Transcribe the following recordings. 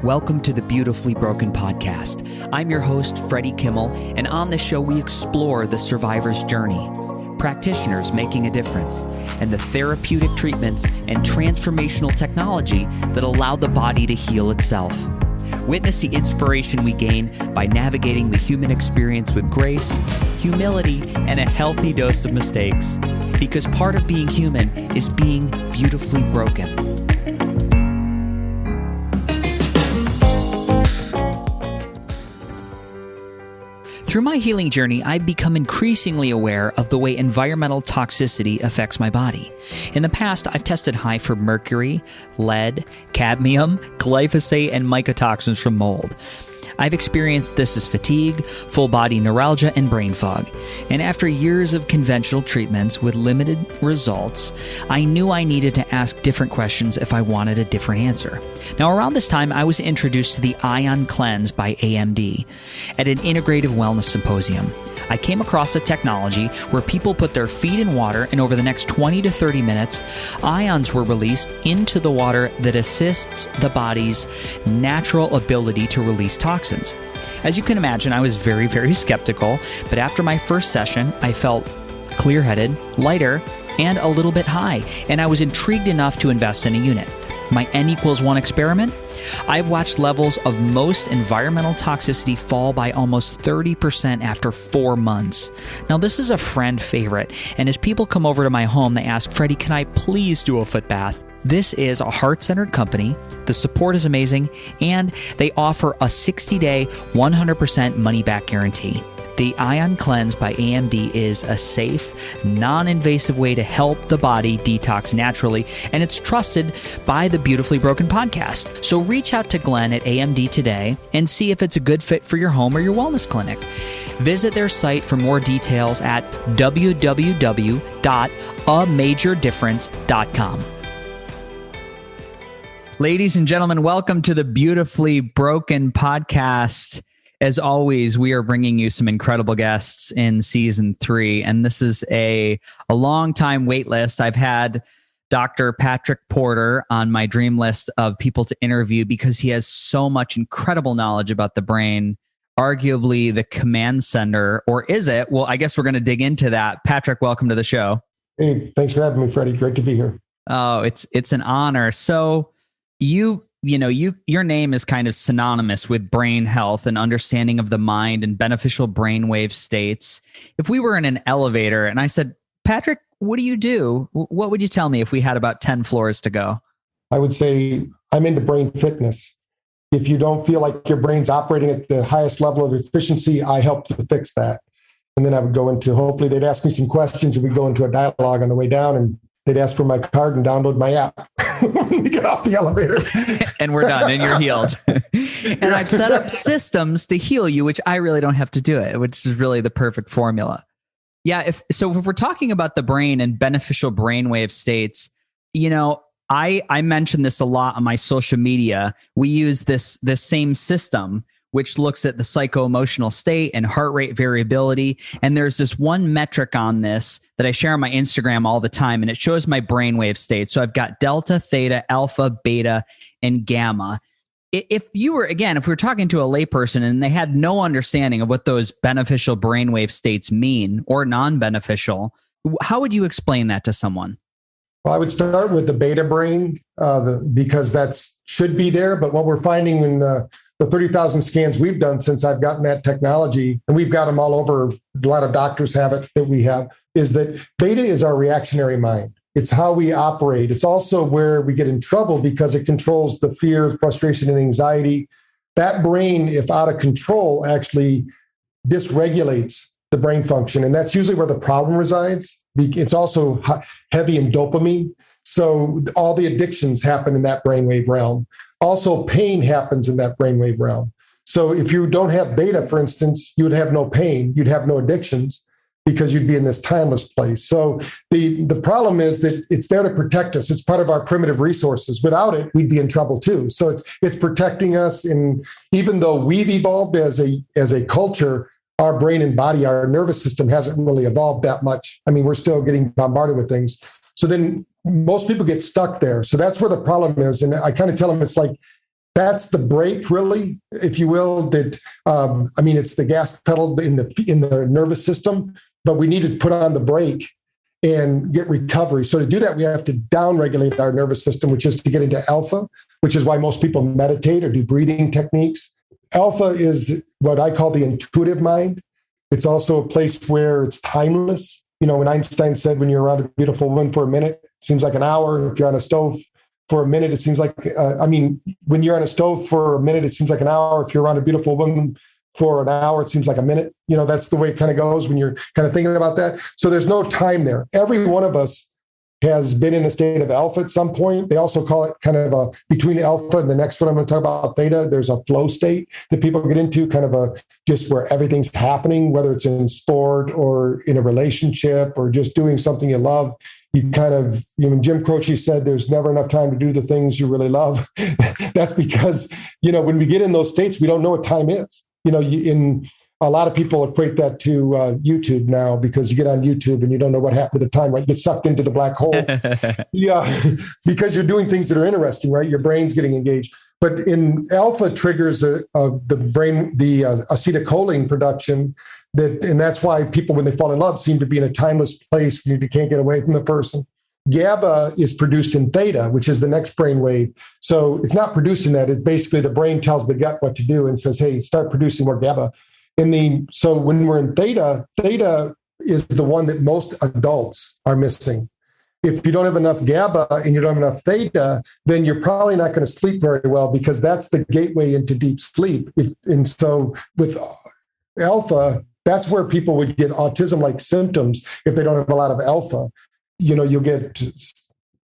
Welcome to the Beautifully Broken podcast. I'm your host, Freddie Kimmel, and on the show we explore the survivor's journey, practitioners making a difference, and the therapeutic treatments and transformational technology that allow the body to heal itself. Witness the inspiration we gain by navigating the human experience with grace, humility, and a healthy dose of mistakes. Because part of being human is being beautifully broken. Through my healing journey, I've become increasingly aware of the way environmental toxicity affects my body. In the past, I've tested high for mercury, lead, cadmium, glyphosate, and mycotoxins from mold. I've experienced this as fatigue, full body neuralgia, and brain fog. And after years of conventional treatments with limited results, I knew I needed to ask different questions if I wanted a different answer. Now, around this time, I was introduced to the Ion Cleanse by AMD at an integrative wellness symposium. I came across a technology where people put their feet in water, and over the next 20 to 30 minutes, ions were released into the water that assists the body's natural ability to release toxins. As you can imagine, I was very, very skeptical, but after my first session, I felt clear-headed, lighter, and a little bit high, and I was intrigued enough to invest in a unit. My N=1 experiment, I've watched levels of most environmental toxicity fall by almost 30% after 4 months. Now, this is a friend favorite, and as people come over to my home, they ask, Freddie, can I please do a foot bath? This is a heart-centered company, the support is amazing, and they offer a 60-day, 100% money-back guarantee. The Ion Cleanse by AMD is a safe, non-invasive way to help the body detox naturally, and it's trusted by the Beautifully Broken podcast. So reach out to Glenn at AMD today and see if it's a good fit for your home or your wellness clinic. Visit their site for more details at www.amajordifference.com. Ladies and gentlemen, welcome to the Beautifully Broken podcast. As always, we are bringing you some incredible guests in season 3, and this is a long time wait list. I've had Dr. Patrick Porter on my dream list of people to interview because he has so much incredible knowledge about the brain, arguably the command center, or is it? Well, I guess we're going to dig into that. Patrick, welcome to the show. Hey, thanks for having me, Freddie. Great to be here. Oh, it's an honor. So your name is kind of synonymous with brain health and understanding of the mind and beneficial brainwave states. If we were in an elevator and I said, Patrick, what do you do? What would you tell me if we had about 10 floors to go? I would say I'm into brain fitness. If you don't feel like your brain's operating at the highest level of efficiency, I help to fix that. And then I would go into, hopefully they'd ask me some questions and we'd go into a dialogue on the way down, and they'd ask for my card and download my app when we get off the elevator. And we're done, and you're healed. And I've set up systems to heal you, which I really don't have to do it, which is really the perfect formula. Yeah, if we're talking about the brain and beneficial brainwave states, I mention this a lot on my social media. We use this same system, which looks at the psycho-emotional state and heart rate variability. And there's this one metric on this that I share on my Instagram all the time, and it shows my brainwave state. So I've got delta, theta, alpha, beta, and gamma. If we were talking to a layperson and they had no understanding of what those beneficial brainwave states mean or non-beneficial, how would you explain that to someone? Well, I would start with the beta brain because that should be there. But what we're finding in the 30,000 scans we've done since I've gotten that technology, and we've got them all over, a lot of doctors have it that we have, is that beta is our reactionary mind. It's how we operate. It's also where we get in trouble because it controls the fear, frustration, and anxiety. That brain, if out of control, actually dysregulates the brain function. And that's usually where the problem resides. It's also heavy in dopamine. So all the addictions happen in that brainwave realm. Also, pain happens in that brainwave realm. So if you don't have beta, for instance, you would have no pain, you'd have no addictions because you'd be in this timeless place. So the problem is that it's there to protect us. It's part of our primitive resources. Without it, we'd be in trouble too. So it's protecting us. And even though we've evolved as a culture, our brain and body, our nervous system hasn't really evolved that much. I mean, we're still getting bombarded with things. So then most people get stuck there. So that's where the problem is. And I kind of tell them, it's like that's the brake, really, if you will. That it's the gas pedal in the nervous system, but we need to put on the brake and get recovery. So to do that, we have to downregulate our nervous system, which is to get into alpha, which is why most people meditate or do breathing techniques. Alpha is what I call the intuitive mind. It's also a place where it's timeless. When Einstein said, when you're around a beautiful woman for a minute, it seems like an hour. If you're on a stove for a minute, it seems like, when you're on a stove for a minute, it seems like an hour. If you're around a beautiful woman for an hour, it seems like a minute. That's the way it kind of goes when you're kind of thinking about that. So there's no time there. Every one of us has been in a state of alpha at some point. They also call it kind of between alpha and the next one I'm going to talk about, theta, there's a flow state that people get into, kind of just where everything's happening, whether it's in sport or in a relationship or just doing something you love. You kind of, Jim Croce said, there's never enough time to do the things you really love. That's because, when we get in those states, we don't know what time is. A lot of people equate that to YouTube now, because you get on YouTube and you don't know what happened to the time, right? You get sucked into the black hole. Yeah, because you're doing things that are interesting, right? Your brain's getting engaged. But in alpha triggers the acetylcholine production, and that's why people, when they fall in love, seem to be in a timeless place where you can't get away from the person. GABA is produced in theta, which is the next brain wave. So it's not produced in that. It's basically the brain tells the gut what to do and says, hey, start producing more GABA. So when we're in theta, theta is the one that most adults are missing. If you don't have enough GABA and you don't have enough theta, then you're probably not going to sleep very well, because that's the gateway into deep sleep. And so with alpha, that's where people would get autism-like symptoms if they don't have a lot of alpha. You'll get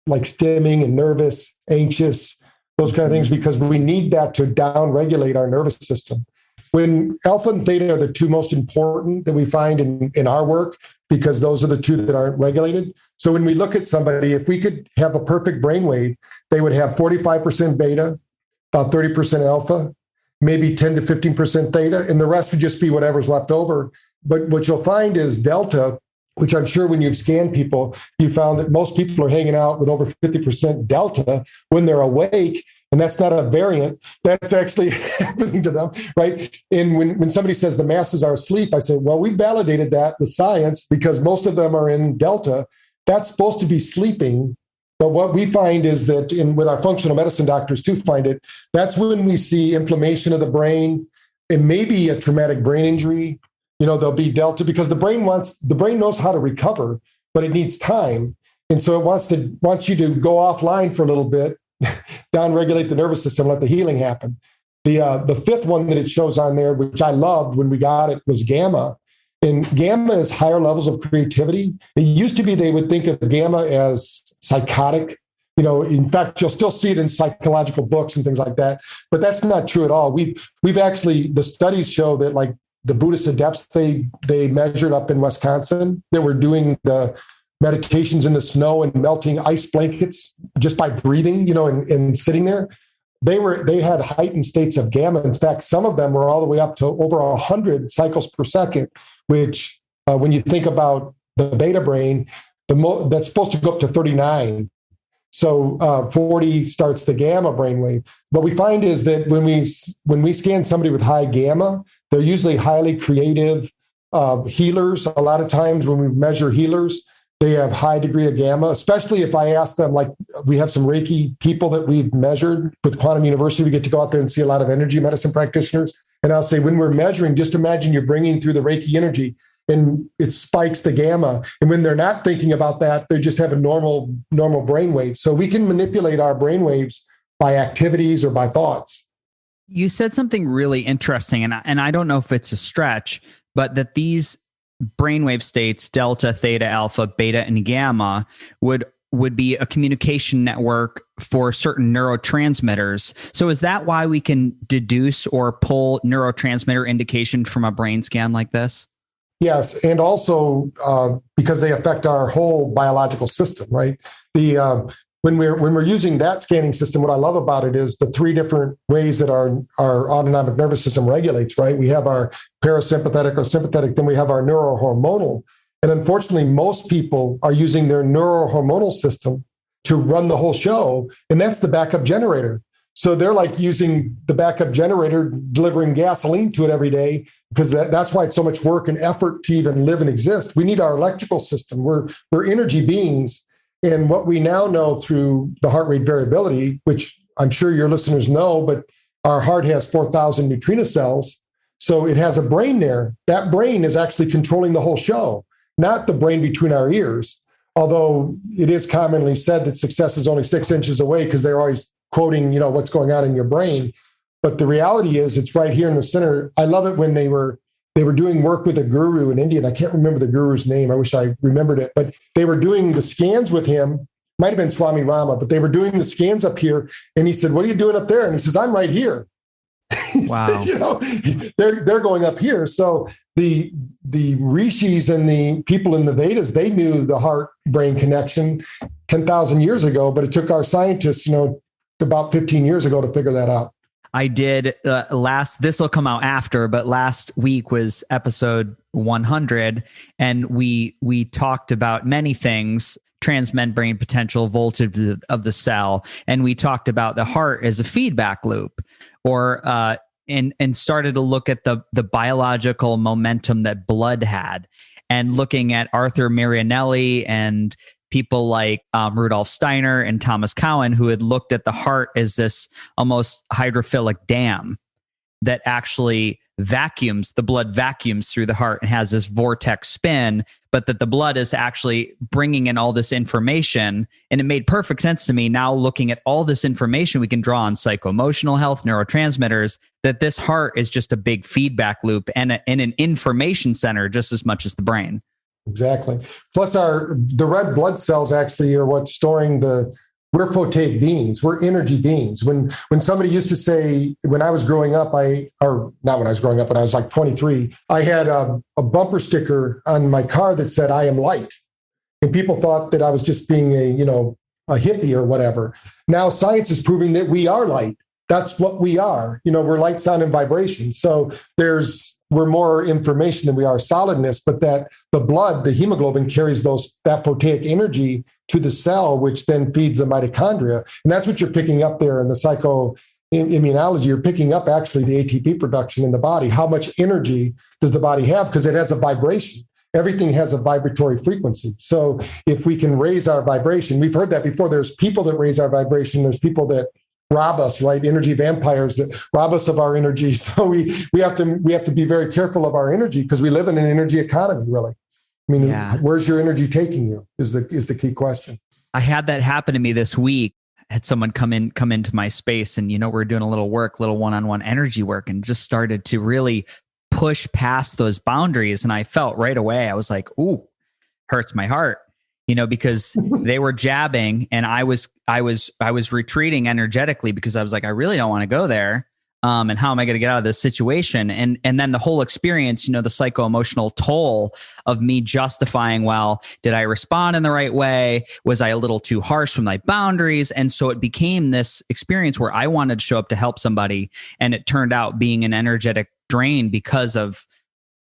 like stimming and nervous, anxious, those kind of things, because we need that to downregulate our nervous system. When alpha and theta are the two most important that we find in our work, because those are the two that aren't regulated. So when we look at somebody, if we could have a perfect brainwave, they would have 45% beta, about 30% alpha, maybe 10 to 15% theta, and the rest would just be whatever's left over. But what you'll find is delta, which I'm sure when you've scanned people, you found that most people are hanging out with over 50% delta when they're awake. And that's not a variant. That's actually happening to them, right? And when somebody says the masses are asleep, I say, well, we validated that with science, because most of them are in delta. That's supposed to be sleeping. But what we find is that, with our functional medicine doctors too find it, that's when we see inflammation of the brain. It may be a traumatic brain injury. There'll be delta, because the brain knows how to recover, but it needs time. And so it wants you to go offline for a little bit, downregulate the nervous system, let the healing happen. The fifth one that it shows on there, which I loved when we got it, was gamma. And gamma is higher levels of creativity. It used to be they would think of gamma as psychotic. In fact, you'll still see it in psychological books and things like that, but that's not true at all. We've actually, the studies show that, like the Buddhist adepts, they measured up in Wisconsin, that were doing the meditations in the snow and melting ice blankets just by breathing, and sitting there. They had heightened states of gamma. In fact, some of them were all the way up to over 100 cycles per second, which when you think about the beta brain, that's supposed to go up to 39. So 40 starts the gamma brainwave. What we find is that when we scan somebody with high gamma, they're usually highly creative healers. A lot of times when we measure healers, they have high degree of gamma, especially if I ask them, like we have some Reiki people that we've measured with Quantum University. We get to go out there and see a lot of energy medicine practitioners. And I'll say, when we're measuring, just imagine you're bringing through the Reiki energy and it spikes the gamma. And when they're not thinking about that, they just have a normal brainwave. So we can manipulate our brainwaves by activities or by thoughts. You said something really interesting, and I don't know if it's a stretch, but that these brainwave states, delta, theta, alpha, beta, and gamma, would be a communication network for certain neurotransmitters. So is that why we can deduce or pull neurotransmitter indication from a brain scan like this? Yes, and also because they affect our whole biological system, right? When we're using that scanning system, what I love about it is the three different ways that our autonomic nervous system regulates, right? We have our parasympathetic or sympathetic, then we have our neurohormonal. And unfortunately, most people are using their neurohormonal system to run the whole show, and that's the backup generator. So they're like using the backup generator, delivering gasoline to it every day, because that's why it's so much work and effort to even live and exist. We need our electrical system. We're energy beings. And what we now know through the heart rate variability, which I'm sure your listeners know, but our heart has 4,000 neutrino cells. So it has a brain there. That brain is actually controlling the whole show, not the brain between our ears. Although it is commonly said that success is only 6 inches away because they're always quoting, what's going on in your brain. But the reality is it's right here in the center. I love it when they were doing work with a guru in India. And I can't remember the guru's name. I wish I remembered it. But they were doing the scans with him. Might have been Swami Rama, but they were doing the scans up here. And he said, "What are you doing up there?" And he says, "I'm right here." Wow. Said, they're going up here. So the rishis and the people in the Vedas, they knew the heart-brain connection 10,000 years ago, but it took our scientists, about 15 years ago to figure that out. I did this will come out after, but last week was episode 100. And we talked about many things, transmembrane potential, voltage of the cell. And we talked about the heart as a feedback loop, or and started to look at the biological momentum that blood had, and looking at Arthur Marianelli and people like Rudolf Steiner and Thomas Cowan, who had looked at the heart as this almost hydrophilic dam that actually vacuums, the blood vacuums through the heart and has this vortex spin, but that the blood is actually bringing in all this information. And it made perfect sense to me now, looking at all this information we can draw on psycho-emotional health, neurotransmitters, that this heart is just a big feedback loop and an information center just as much as the brain. Exactly. Plus the red blood cells actually are what's storing we're photic beings. We're energy beings. When somebody used to say, when I was growing up, when I was like 23, I had a bumper sticker on my car that said, "I am light." And people thought that I was just being a hippie or whatever. Now science is proving that we are light. That's what we are. We're light, sound, and vibration. So we're more information than we are solidness, but that the blood, the hemoglobin, carries that photic energy to the cell, which then feeds the mitochondria. And that's what you're picking up there in the psychoimmunology. You're picking up actually the ATP production in the body. How much energy does the body have? Because it has a vibration. Everything has a vibratory frequency. So if we can raise our vibration, we've heard that before. There's people that raise our vibration. There's people that rob us, right? Energy vampires that rob us of our energy. So we have to be very careful of our energy, because we live in an energy economy, really. I mean, Where's your energy taking you is the key question. I had that happen to me this week. I had someone come into my space, and we're doing a little one-on-one energy work, and just started to really push past those boundaries. And I felt right away, I was like, "Ooh, hurts my heart." Because they were jabbing, and I was retreating energetically, because I was like, I really don't want to go there. And how am I going to get out of this situation? And then the whole experience, the psycho-emotional toll of me justifying, well, did I respond in the right way? Was I a little too harsh with my boundaries? And so it became this experience where I wanted to show up to help somebody, and it turned out being an energetic drain, because of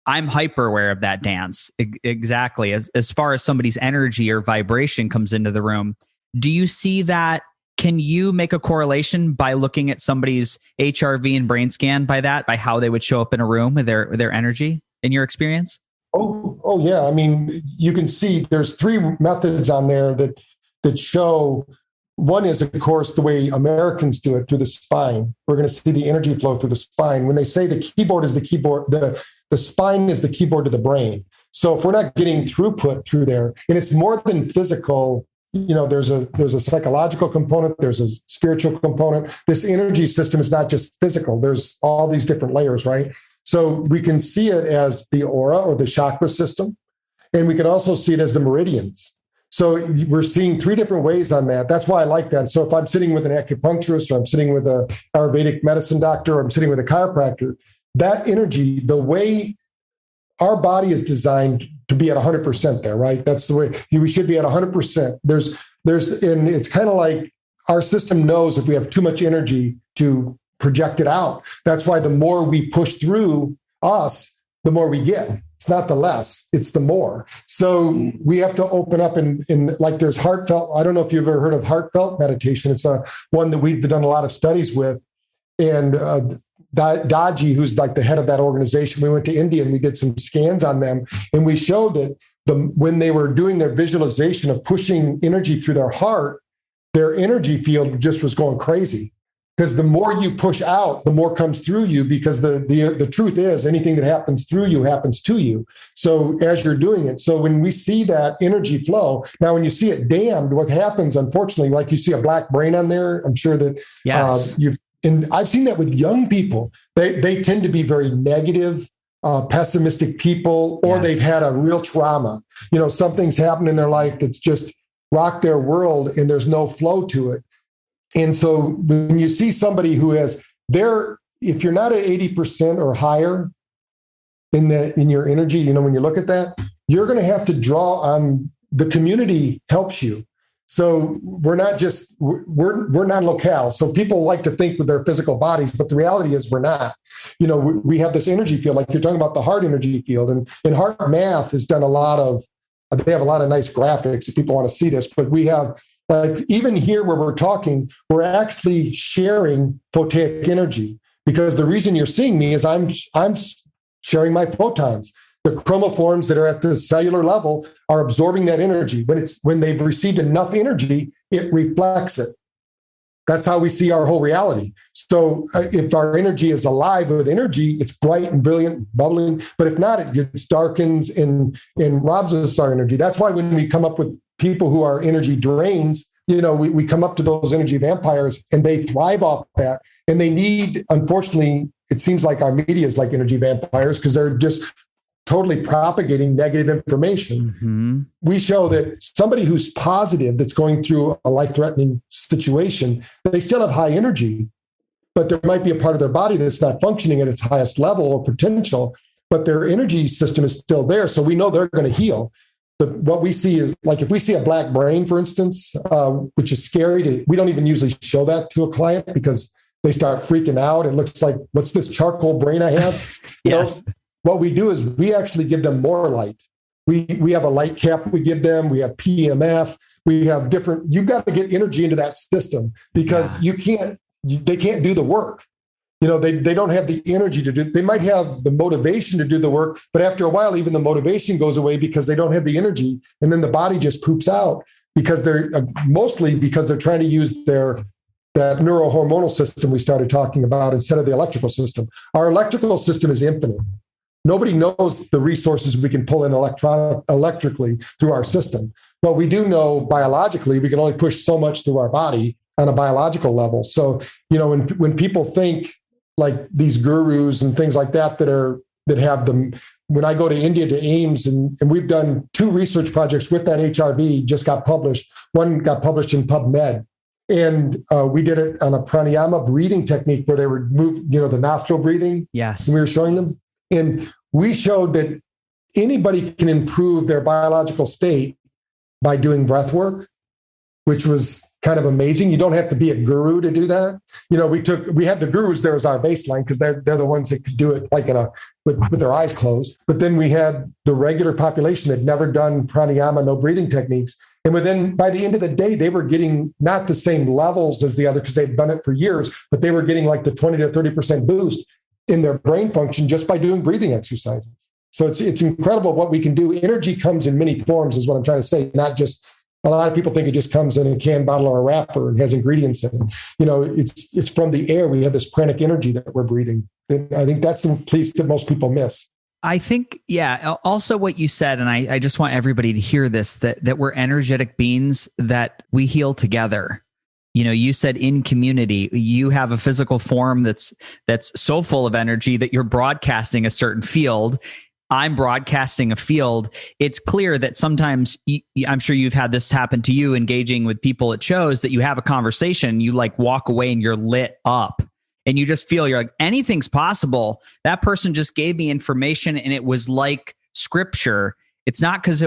I'm hyper aware of that dance. Exactly. As far as somebody's energy or vibration comes into the room, do you see that? Can you make a correlation by looking at somebody's HRV and brain scan by how they would show up in a room with their energy, in your experience? Oh yeah. I mean, you can see there's 3 methods on there that show. One is, of course, the way Americans do it, through the spine. We're going to see the energy flow through the spine. When they say the keyboard is the keyboard, the spine is the keyboard to the brain. So if we're not getting throughput through there, and it's more than physical, there's a psychological component, there's a spiritual component. This energy system is not just physical. There's all these different layers, right? So we can see it as the aura or the chakra system, and we can also see it as the meridians. So we're seeing 3 different ways on that. That's why I like that. So if I'm sitting with an acupuncturist, or I'm sitting with a Ayurvedic medicine doctor, or I'm sitting with a chiropractor, that energy, the way our body is designed to be at 100% there, right? That's the way we should be at 100%. And it's kind of like our system knows if we have too much energy to project it out. That's why the more we push through us, the more we get. It's not the less, it's the more. So we have to open up and like there's heartfelt. I don't know if you've ever heard of heartfelt meditation. It's one that we've done a lot of studies with. And Daji, who's like the head of that organization, we went to India and we did some scans on them. And we showed that when they were doing their visualization of pushing energy through their heart, their energy field just was going crazy. Because the more you push out, the more comes through you, because the truth is anything that happens through you happens to you. So as you're doing it, so when we see that energy flow, now when you see it dammed, what happens, unfortunately, like you see a black brain on there, I'm sure that yes. And I've seen that with young people. They tend to be very negative, pessimistic people, or they've had a real trauma. Something's happened in their life that's just rocked their world and there's no flow to it. And so when you see somebody who has if you're not at 80% or higher in your energy, when you look at that, you're going to have to draw on the community helps you. So we're not non-locale. So people like to think with their physical bodies, but the reality is we're not. We have this energy field, like you're talking about the heart energy field, and Heart Math has done they have a lot of nice graphics if people want to see this, but we have, like, even here where we're talking, we're actually sharing photic energy, because the reason you're seeing me is I'm sharing my photons. The chromophores that are at the cellular level are absorbing that energy. When they've received enough energy, it reflects it. That's how we see our whole reality. So if our energy is alive with energy, it's bright and brilliant, bubbling. But if not, it gets darkens and robs us of our energy. That's why when we come up with people who are energy drains, we come up to those energy vampires, and they thrive off that. And they need, unfortunately, it seems like our media is like energy vampires, because they're just totally propagating negative information. Mm-hmm. We show that somebody who's positive, that's going through a life-threatening situation, they still have high energy, but there might be a part of their body that's not functioning at its highest level or potential, but their energy system is still there. So we know they're going to heal. But what we see is, like, if we see a black brain, for instance, which is scary, we don't even usually show that to a client, because they start freaking out. It looks like, what's this charcoal brain I have? Yes. What we do is we actually give them more light. We have a light cap we give them. We have PMF. We have different. You've got to get energy into that system, because they can't do the work. They don't have the energy to do. They might have the motivation to do the work, but after a while, even the motivation goes away, because they don't have the energy, and then the body just poops out, because they're mostly because they're trying to use that neurohormonal system we started talking about instead of the electrical system. Our electrical system is infinite. Nobody knows the resources we can pull in electrically through our system. But we do know biologically we can only push so much through our body on a biological level. So, when people think like these gurus and things like that have them, when I go to India to AIMS, and we've done 2 research projects with that HRV, just got published. One got published in PubMed. And we did it on a pranayama breathing technique where they would move, the nostril breathing. Yes. And we were showing them. And we showed that anybody can improve their biological state by doing breath work, which was kind of amazing. You don't have to be a guru to do that. We had the gurus there as our baseline, because they're the ones that could do it like with their eyes closed. But then we had the regular population that never done pranayama, no breathing techniques. And by the end of the day, they were getting not the same levels as the other, because they'd done it for years, but they were getting like the 20 to 30% boost in their brain function just by doing breathing exercises. So it's incredible what we can do. Energy comes in many forms, is what I'm trying to say. Not just, a lot of people think it just comes in a can, bottle, or a wrapper and has ingredients in it. It's from the air. We have this pranic energy that we're breathing. And I think that's the piece that most people miss. I think, also what you said, and I just want everybody to hear this, that we're energetic beings, that we heal together. You said in community, you have a physical form that's so full of energy that you're broadcasting a certain field. I'm broadcasting a field. It's clear that sometimes, I'm sure you've had this happen to you engaging with people at shows, that you have a conversation, you like walk away and you're lit up. And you just feel you're like, anything's possible. That person just gave me information, and it was like scripture. It's not because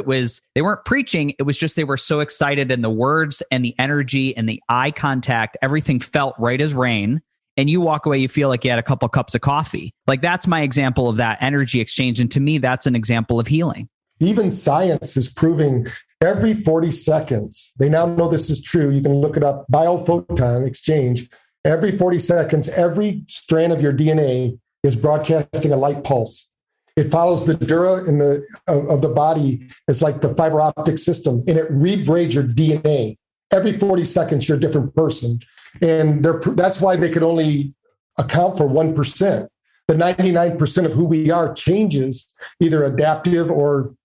they weren't preaching. It was just, they were so excited, and the words and the energy and the eye contact, everything felt right as rain. and you walk away, you feel like you had a couple cups of coffee. Like that's my example of that energy exchange. And to me, that's an example of healing. Even science is proving every 40 seconds, they now know this is true. You can look it up, biophoton exchange. Every 40 seconds, every strand of your DNA is broadcasting a light pulse. It follows the dura of the body. It's like the fiber optic system, and it rebraids your DNA. Every 40 seconds, you're a different person. And that's why they could only account for 1%. The 99% of who we are changes, either adaptive or,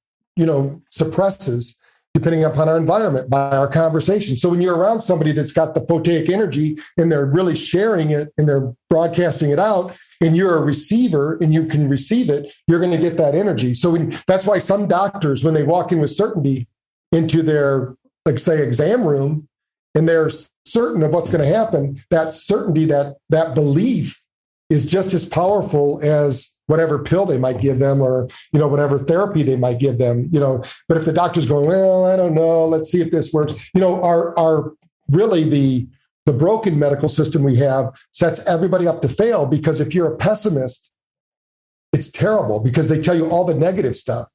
suppresses, depending upon our environment, by our conversation. So when you're around somebody that's got the photic energy and they're really sharing it and they're broadcasting it out, and you're a receiver and you can receive it, you're going to get that energy. So that's why some doctors, when they walk in with certainty into their, like say, exam room, and they're certain of what's going to happen, that certainty, that belief is just as powerful as whatever pill they might give them, or, whatever therapy they might give them, but if the doctor's going, well, I don't know, let's see if this works, our really the broken medical system we have sets everybody up to fail, because if you're a pessimist, it's terrible because they tell you all the negative stuff.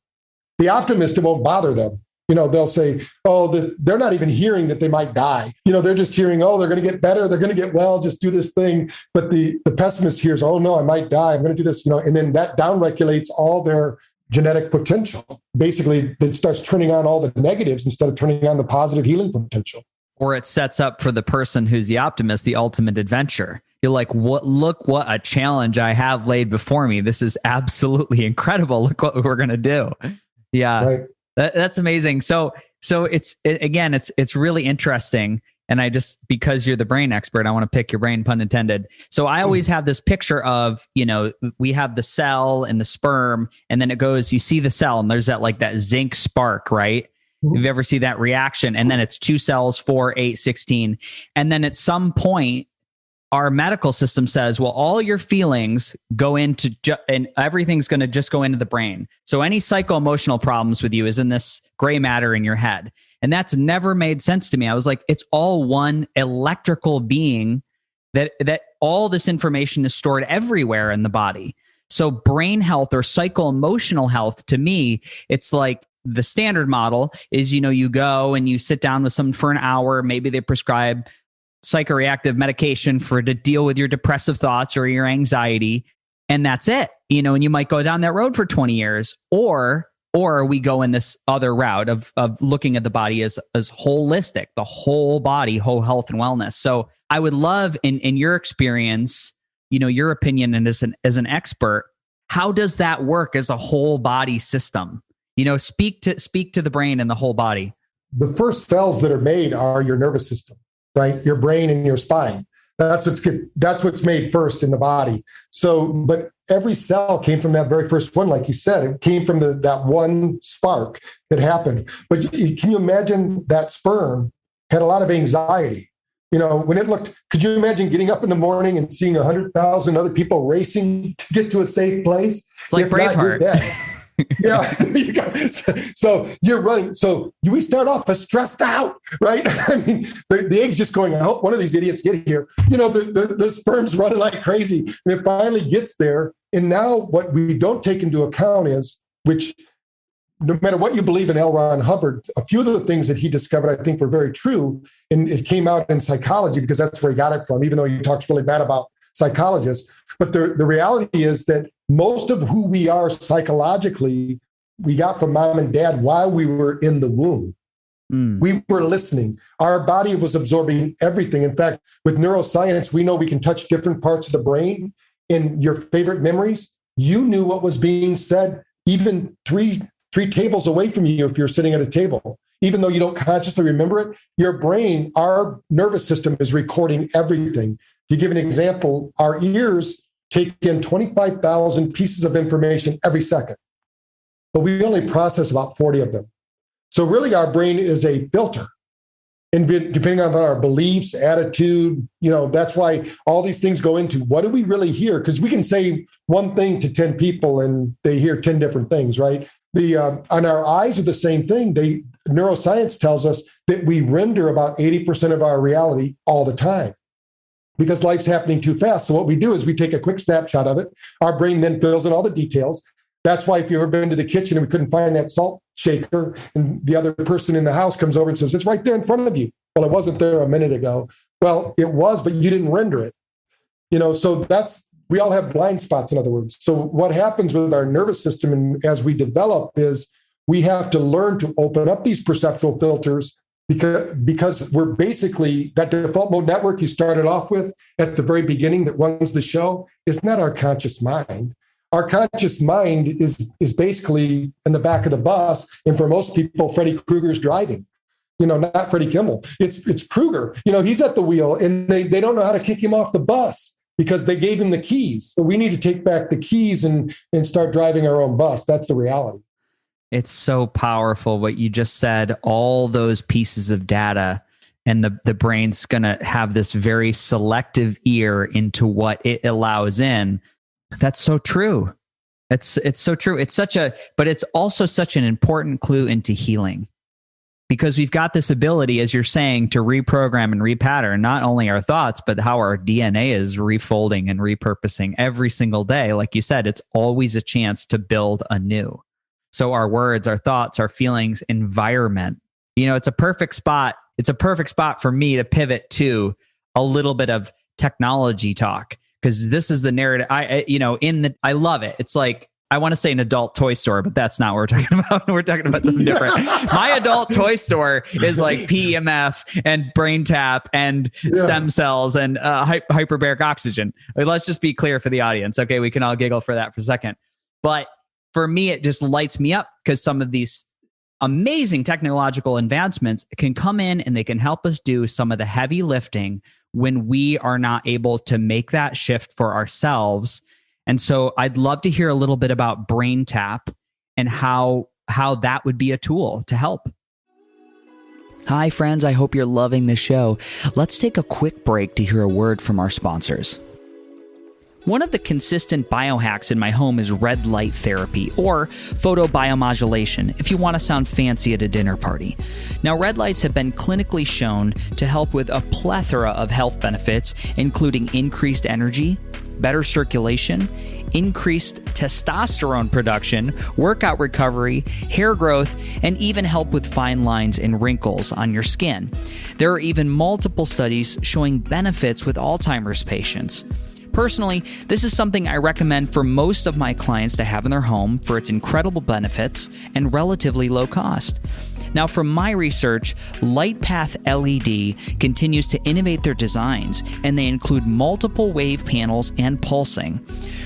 The optimist, it won't bother them. They'll say, oh, they're not even hearing that they might die. They're just hearing, oh, they're going to get better. They're going to get well, just do this thing. But the pessimist hears, oh, no, I might die. I'm going to do this, and then that downregulates all their genetic potential. Basically, it starts turning on all the negatives instead of turning on the positive healing potential. Or it sets up for the person who's the optimist, the ultimate adventure. You're like, look what a challenge I have laid before me. This is absolutely incredible. Look what we're going to do. Yeah. Right. That's amazing. So it's really interesting. And because you're the brain expert, I want to pick your brain, pun intended. So I always have this picture of, we have the cell and the sperm, and then it goes, you see the cell and there's that zinc spark, right? Mm-hmm. If you ever see that reaction, and then it's 2 cells, 4, 8, 16. And then at some point, our medical system says, well, all your feelings go into, and everything's going to just go into the brain. So any psycho-emotional problems with you is in this gray matter in your head. And that's never made sense to me. I was like, it's all one electrical being that all this information is stored everywhere in the body. So brain health or psycho-emotional health, to me, it's like the standard model is, you go and you sit down with someone for an hour, maybe they prescribe psychoreactive medication to deal with your depressive thoughts or your anxiety. And that's it, and you might go down that road for 20 years, or we go in this other route of looking at the body as holistic, the whole body, whole health and wellness. So I would love in your experience, your opinion, and as an expert, how does that work as a whole body system? Speak to the brain and the whole body. The first cells that are made are your nervous system. Right? Your brain and your spine. That's what's made first in the body. So, but every cell came from that very first one, like you said. It came from that one spark that happened. But can you imagine that sperm had a lot of anxiety? When it looked, could you imagine getting up in the morning and seeing 100,000 other people racing to get to a safe place? It's like Braveheart. Yeah, you go. So you're running. So we start off as stressed out, right? I mean, the egg's just going, I hope one of these idiots get here. The sperm's running like crazy, and it finally gets there. And now what we don't take into account is, which no matter what you believe in L. Ron Hubbard, a few of the things that he discovered, I think, were very true. And it came out in psychology because that's where he got it from, even though he talks really bad about psychologists. But the reality is that most of who we are psychologically, we got from mom and dad while we were in the womb. We were listening. Our body was absorbing everything. In fact, with neuroscience, we know we can touch different parts of the brain. In your favorite memories, you knew what was being said even three tables away from you if you're sitting at a table. Even though you don't consciously remember it, your brain, our nervous system is recording everything. To give an example, our ears take in 25,000 pieces of information every second, but we only process about 40 of them. So really our brain is a filter. And depending on our beliefs, attitude, that's why all these things go into what do we really hear? Because we can say one thing to 10 people and they hear 10 different things, right? On our eyes are the same thing. Neuroscience tells us that we render about 80% of our reality all the time. because life's happening too fast. So what we do is we take a quick snapshot of it. Our brain then fills in all the details. That's why if you've ever been to the kitchen and we couldn't find that salt shaker and the other person in the house comes over and says, it's right there in front of you. Well, it wasn't there a minute ago. Well, it was, but you didn't render it. So we all have blind spots, in other words. So what happens with our nervous system and as we develop is we have to learn to open up these perceptual filters because we're basically that default mode network you started off with at the very beginning that runs the show is not our conscious mind. Our conscious mind is basically in the back of the bus. And for most people, Freddy Krueger's driving, not Freddie Kimmel. It's Krueger. He's at the wheel and they don't know how to kick him off the bus because they gave him the keys. So we need to take back the keys and start driving our own bus. That's the reality. It's so powerful what you just said, all those pieces of data, and the brain's going to have this very selective ear into what it allows in. That's so true. It's so true. But it's also such an important clue into healing, because we've got this ability, as you're saying, to reprogram and repattern not only our thoughts, but how our DNA is refolding and repurposing every single day. Like you said, it's always a chance to build anew. So our words, our thoughts, our feelings, environment, it's a perfect spot. It's a perfect spot for me to pivot to a little bit of technology talk, because this is the narrative. I love it. It's like, I want to say an adult toy store, but that's not what we're talking about. We're talking about something different. My adult toy store is like PEMF and BrainTap and stem cells and hyperbaric oxygen. Let's just be clear for the audience. Okay, we can all giggle for that for a second. But for me, it just lights me up because some of these amazing technological advancements can come in and they can help us do some of the heavy lifting when we are not able to make that shift for ourselves. And so I'd love to hear a little bit about BrainTap and how that would be a tool to help. Hi, friends. I hope you're loving the show. Let's take a quick break to hear a word from our sponsors. One of the consistent biohacks in my home is red light therapy, or photobiomodulation, if you want to sound fancy at a dinner party. Now, red lights have been clinically shown to help with a plethora of health benefits, including increased energy, better circulation, increased testosterone production, workout recovery, hair growth, and even help with fine lines and wrinkles on your skin. There are even multiple studies showing benefits with Alzheimer's patients. Personally, this is something I recommend for most of my clients to have in their home for its incredible benefits and relatively low cost. Now, from my research, LightPath LED continues to innovate their designs, and they include multiple wave panels and pulsing.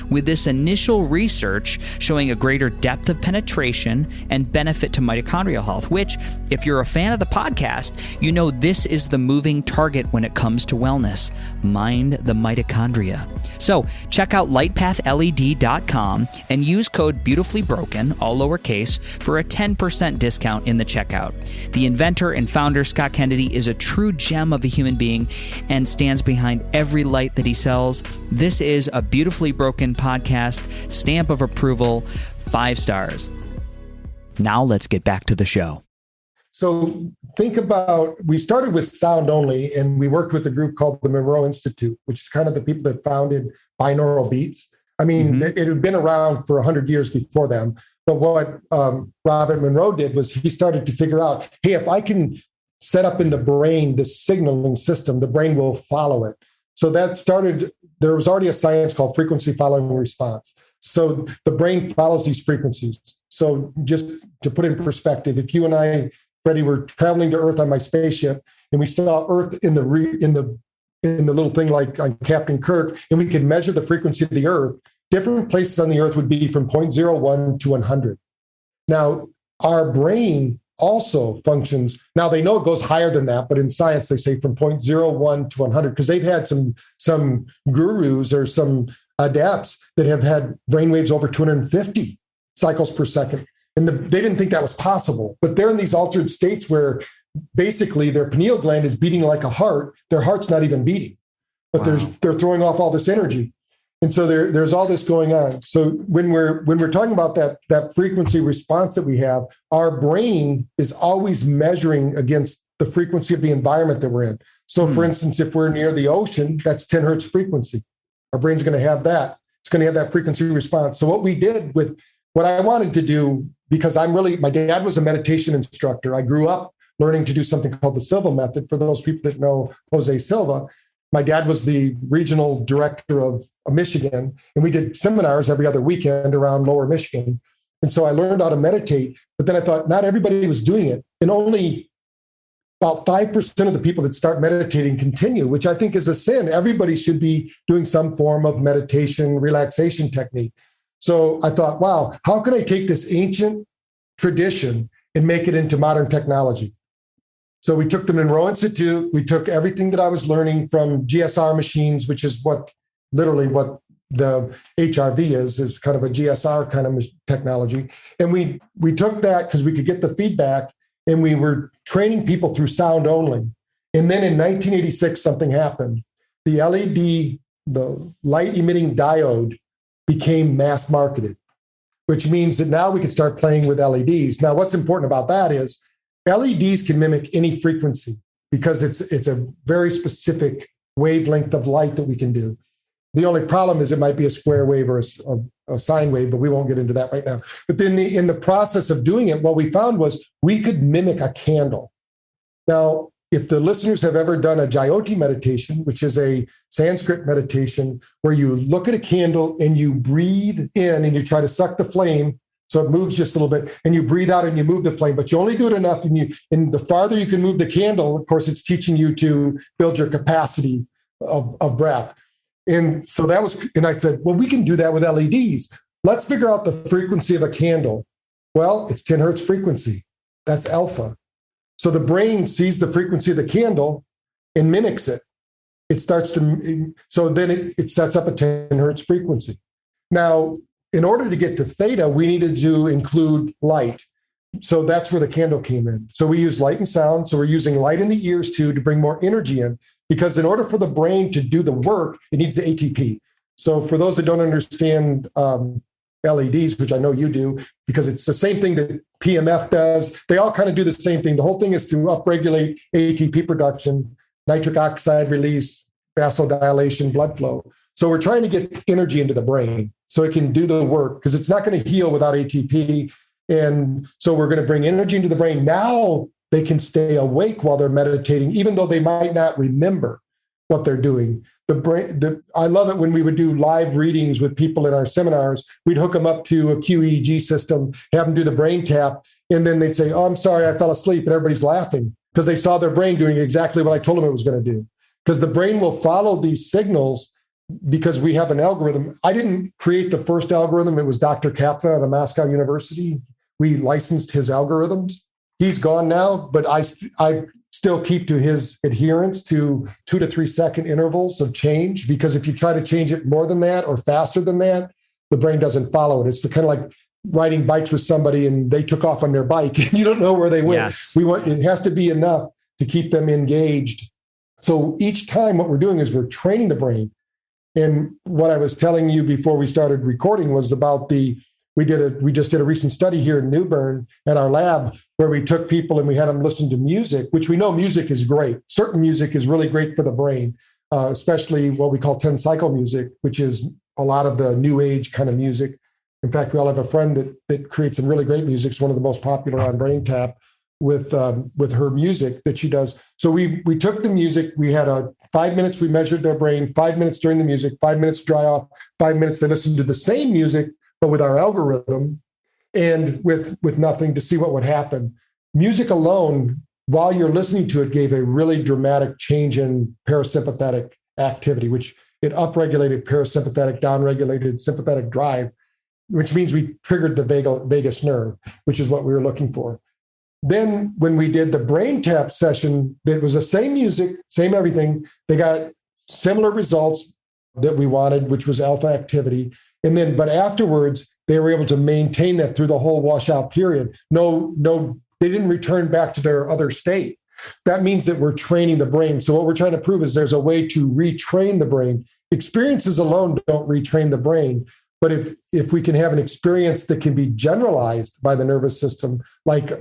With this initial research showing a greater depth of penetration and benefit to mitochondrial health, which, if you're a fan of the podcast, you know this is the moving target when it comes to wellness. Mind the mitochondria. So check out lightpathled.com and use code BeautifullyBroken, all lowercase, for a 10% discount in the checkout. The inventor and founder, Scott Kennedy, is a true gem of a human being and stands behind every light that he sells. This is a Beautifully Broken podcast, stamp of approval, 5 stars. Now let's get back to the show. So think about, we started with sound only, and we worked with a group called the Monroe Institute, which is kind of the people that founded binaural beats. I mean, it had been around for 100 years before them. But what Robert Monroe did was he started to figure out, hey, if I can set up in the brain this signaling system, the brain will follow it. So that started, there was already a science called frequency following response. So the brain follows these frequencies. So just to put in perspective, if you and I, Freddie, were traveling to Earth on my spaceship and we saw Earth in the little thing like on Captain Kirk, and we could measure the frequency of the Earth, different places on the Earth would be from 0.01 to 100. Now, our brain also functions. Now, they know it goes higher than that, but in science, they say from 0.01 to 100, because they've had some gurus or some adepts that have had brainwaves over 250 cycles per second. And they didn't think that was possible. But they're in these altered states where basically their pineal gland is beating like a heart. Their heart's not even beating, but they're throwing off all this energy. And so there's all this going on. So when we're talking about that frequency response that we have, our brain is always measuring against the frequency of the environment that we're in. So for instance, if we're near the ocean, that's 10 hertz frequency. Our brain's going to have that. It's going to have that frequency response. So what we did with what I wanted to do, because my dad was a meditation instructor. I grew up learning to do something called the Silva method. For those people that know Jose Silva, my dad was the regional director of Michigan, and we did seminars every other weekend around lower Michigan. And so I learned how to meditate, but then I thought not everybody was doing it. And only about 5% of the people that start meditating continue, which I think is a sin. Everybody should be doing some form of meditation, relaxation technique. So I thought, wow, how can I take this ancient tradition and make it into modern technology? So we took the Monroe Institute. We took everything that I was learning from GSR machines, which is literally what the HRV is kind of a GSR kind of technology. And we took that because we could get the feedback, and we were training people through sound only. And then in 1986, something happened. The LED, the light emitting diode, became mass marketed, which means that now we can start playing with LEDs. Now, what's important about that is LEDs can mimic any frequency because it's a very specific wavelength of light that we can do. The only problem is it might be a square wave or a sine wave, but we won't get into that right now. But then in the process of doing it, what we found was we could mimic a candle. Now, if the listeners have ever done a Jyoti meditation, which is a Sanskrit meditation where you look at a candle and you breathe in and you try to suck the flame, so it moves just a little bit, and you breathe out and you move the flame, but you only do it enough, and the farther you can move the candle, of course, it's teaching you to build your capacity of breath. And so and I said, well, we can do that with LEDs. Let's figure out the frequency of a candle. Well, it's 10 hertz frequency. That's alpha. So the brain sees the frequency of the candle and mimics it. So then it sets up a 10 hertz frequency. Now, in order to get to theta, we needed to include light. So that's where the candle came in. So we use light and sound. So we're using light in the ears too to bring more energy in, because in order for the brain to do the work, it needs the ATP. So for those that don't understand LEDs, which I know you do, because it's the same thing that PMF does, they all kind of do the same thing. The whole thing is to upregulate ATP production, nitric oxide release, vasodilation, blood flow. So we're trying to get energy into the brain so it can do the work, because it's not going to heal without ATP. And so we're going to bring energy into the brain. Now they can stay awake while they're meditating, even though they might not remember what they're doing. I love it when we would do live readings with people in our seminars. We'd hook them up to a QEEG system, have them do the BrainTap, and then they'd say, oh, I'm sorry, I fell asleep. And everybody's laughing because they saw their brain doing exactly what I told them it was going to do. Because the brain will follow these signals because we have an algorithm. I didn't create the first algorithm. It was Dr. Kaplan at the Moscow University. We licensed his algorithms. He's gone now, but I still keep to his adherence to 2 to 3 second intervals of change, because if you try to change it more than that or faster than that, the brain doesn't follow it. It's the kind of like riding bikes with somebody and they took off on their bike and you don't know where they went. Yes. It has to be enough to keep them engaged. So each time what we're doing is we're training the brain. And what I was telling you before we started recording was about we just did a recent study here in New Bern at our lab where we took people and we had them listen to music, which we know music is great. Certain music is really great for the brain, especially what we call 10 cycle music, which is a lot of the new age kind of music. In fact, we all have a friend that creates some really great music. It's one of the most popular on BrainTap with her music that she does. So we took the music, we had 5 minutes, we measured their brain, 5 minutes during the music, 5 minutes dry off, 5 minutes they listened to the same music, but with our algorithm and with nothing to see what would happen. Music alone, while you're listening to it, gave a really dramatic change in parasympathetic activity, which it upregulated parasympathetic, downregulated sympathetic drive, which means we triggered the vagus nerve, which is what we were looking for. Then when we did the BrainTap session, that was the same music, same everything, they got similar results that we wanted, which was alpha activity. But afterwards, they were able to maintain that through the whole washout period. No, they didn't return back to their other state. That means that we're training the brain. So what we're trying to prove is there's a way to retrain the brain. Experiences alone don't retrain the brain. But if we can have an experience that can be generalized by the nervous system, like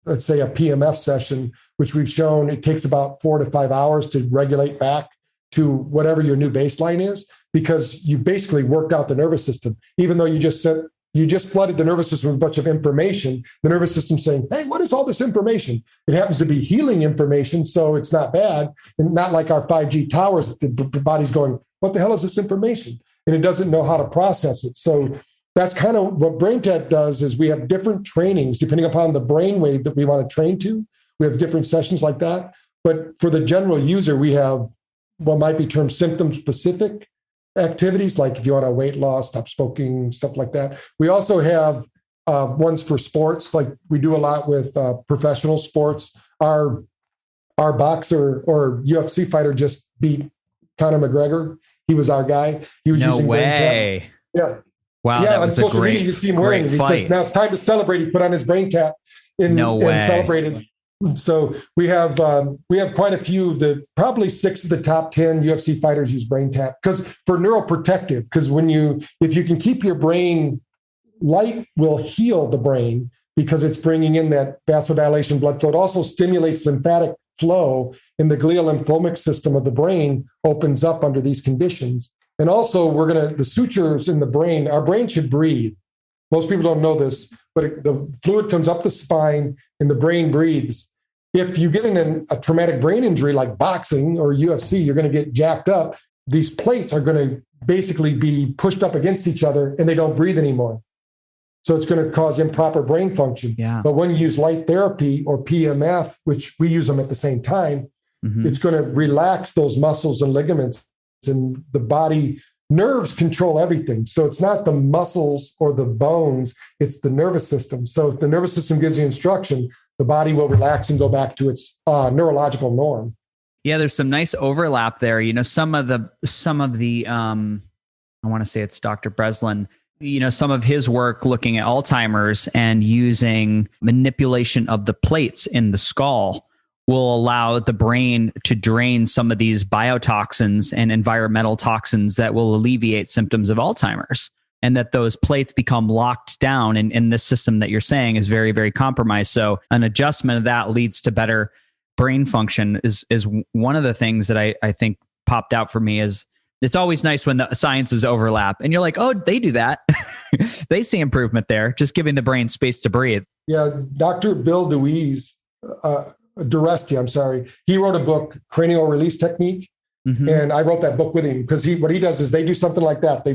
let's say a PMF session, which we've shown it takes about 4 to 5 hours to regulate back to whatever your new baseline is, because you basically worked out the nervous system. Even though you just flooded the nervous system with a bunch of information, the nervous system saying, hey, what is all this information? It happens to be healing information, so it's not bad. And not like our 5G towers, the body's going, what the hell is this information? And it doesn't know how to process it. So that's kind of what BrainTap does, is we have different trainings depending upon the brainwave that we want to train to. We have different sessions like that. But for the general user, we have what might be termed symptom-specific activities, like if you want to weight loss, stop smoking, stuff like that. We also have ones for sports, like we do a lot with professional sports. Our boxer or UFC fighter just beat Conor McGregor. He was our guy. He was using BrainTap. Yeah. Wow. Yeah, on social media, you see him wearing it. He says, now it's time to celebrate. He put on his BrainTap and celebrated. So we have quite a few of probably 6 of the top 10 UFC fighters use BrainTap because for neuroprotective. Because if you can keep your brain, light will heal the brain because it's bringing in that vasodilation, blood flow. It also stimulates lymphatic flow, and the glial lymphomic system of the brain opens up under these conditions. And also, the sutures in the brain. Our brain should breathe. Most people don't know this, but the fluid comes up the spine and the brain breathes. If you get in a traumatic brain injury like boxing or UFC, you're going to get jacked up. These plates are going to basically be pushed up against each other and they don't breathe anymore. So it's going to cause improper brain function. Yeah. But when you use light therapy or PMF, which we use them at the same time, it's going to relax those muscles and ligaments, and the body. Nerves control everything. So it's not the muscles or the bones, it's the nervous system. So if the nervous system gives you instruction, the body will relax and go back to its neurological norm. Yeah, there's some nice overlap there. Some of the I want to say it's Dr. Breslin, some of his work looking at Alzheimer's and using manipulation of the plates in the skull will allow the brain to drain some of these biotoxins and environmental toxins that will alleviate symptoms of Alzheimer's, and that those plates become locked down. And in this system that you're saying is very, very compromised. So an adjustment of that leads to better brain function is one of the things that I think popped out for me. Is it's always nice when the sciences overlap and you're like, oh, they do that. They see improvement there, just giving the brain space to breathe. Yeah. Dr. Bill Duresti, I'm sorry. He wrote a book, Cranial Release Technique. And I wrote that book with him because what he does is they do something like that.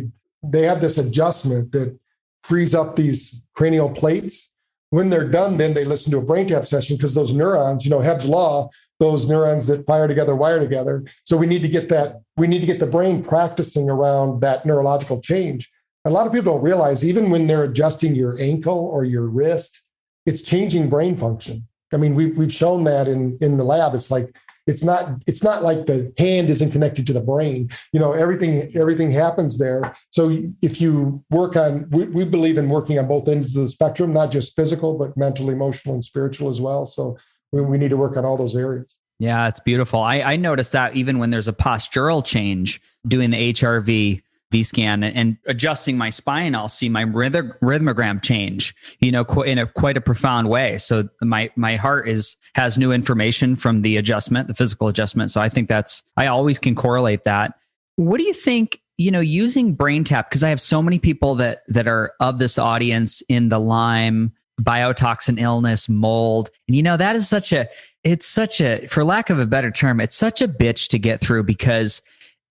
They have this adjustment that frees up these cranial plates. When they're done, then they listen to a BrainTap session because those neurons, Hebb's law, those neurons that fire together, wire together. So we need to get the brain practicing around that neurological change. A lot of people don't realize, even when they're adjusting your ankle or your wrist, it's changing brain function. I mean, we've shown that in the lab. It's like it's not like the hand isn't connected to the brain. Everything happens there. So if you work on, we believe in working on both ends of the spectrum, not just physical, but mental, emotional, and spiritual as well. So we need to work on all those areas. Yeah, it's beautiful. I noticed that even when there's a postural change, doing the HRV scan and adjusting my spine, I'll see my rhythmogram change, in quite a profound way. So my heart has new information from the physical adjustment. So I think I always can correlate that. What do you think, using BrainTap, because I have so many people that are of this audience in the Lyme, biotoxin illness, mold. And that is it's such a, for lack of a better term, it's such a bitch to get through because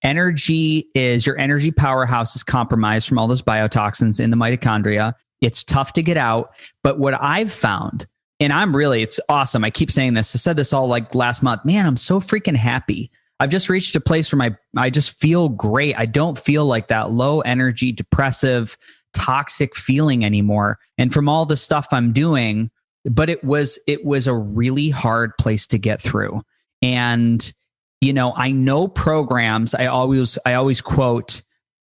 your energy powerhouse is compromised from all those biotoxins in the mitochondria. It's tough to get out. But what I've found, and it's awesome. I keep saying this. I said this all like last month, man, I'm so freaking happy. I've just reached a place where I just feel great. I don't feel like that low energy, depressive, toxic feeling anymore. And from all the stuff I'm doing, but it was a really hard place to get through. And I know programs. I always quote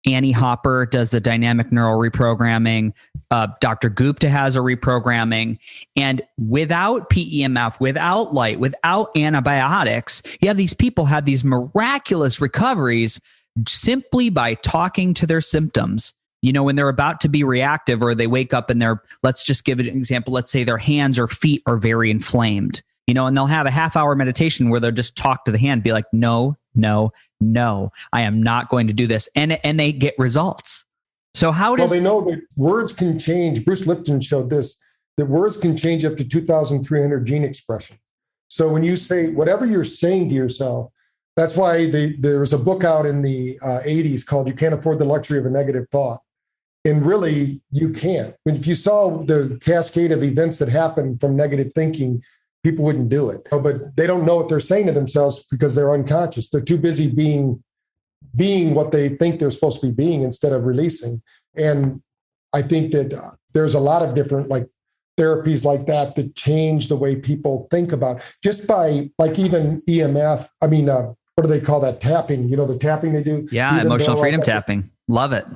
Annie Hopper does the dynamic neural reprogramming. Dr. Gupta has a reprogramming. And without PEMF, without light, without antibiotics, you have these people have these miraculous recoveries simply by talking to their symptoms. when they're about to be reactive or they wake up and let's just give it an example. Let's say their hands or feet are very inflamed, and they'll have a half-hour meditation where they'll just talk to the hand, be like, no, no, no, I am not going to do this. And they get results. So they know that words can change. Bruce Lipton showed this, that words can change up to 2,300 gene expression. So when you say whatever you're saying to yourself, that's why there was a book out in the 80s called You Can't Afford the Luxury of a Negative Thought. And really, you can't. If you saw the cascade of events that happen from negative thinking, people wouldn't do it. But they don't know what they're saying to themselves because they're unconscious. They're too busy being what they think they're supposed to be being instead of releasing. And I think that there's a lot of different therapies like that change the way people think about just by even EMF. I mean, what do they call that? Tapping, the tapping they do? Yeah, emotional freedom tapping. Love it.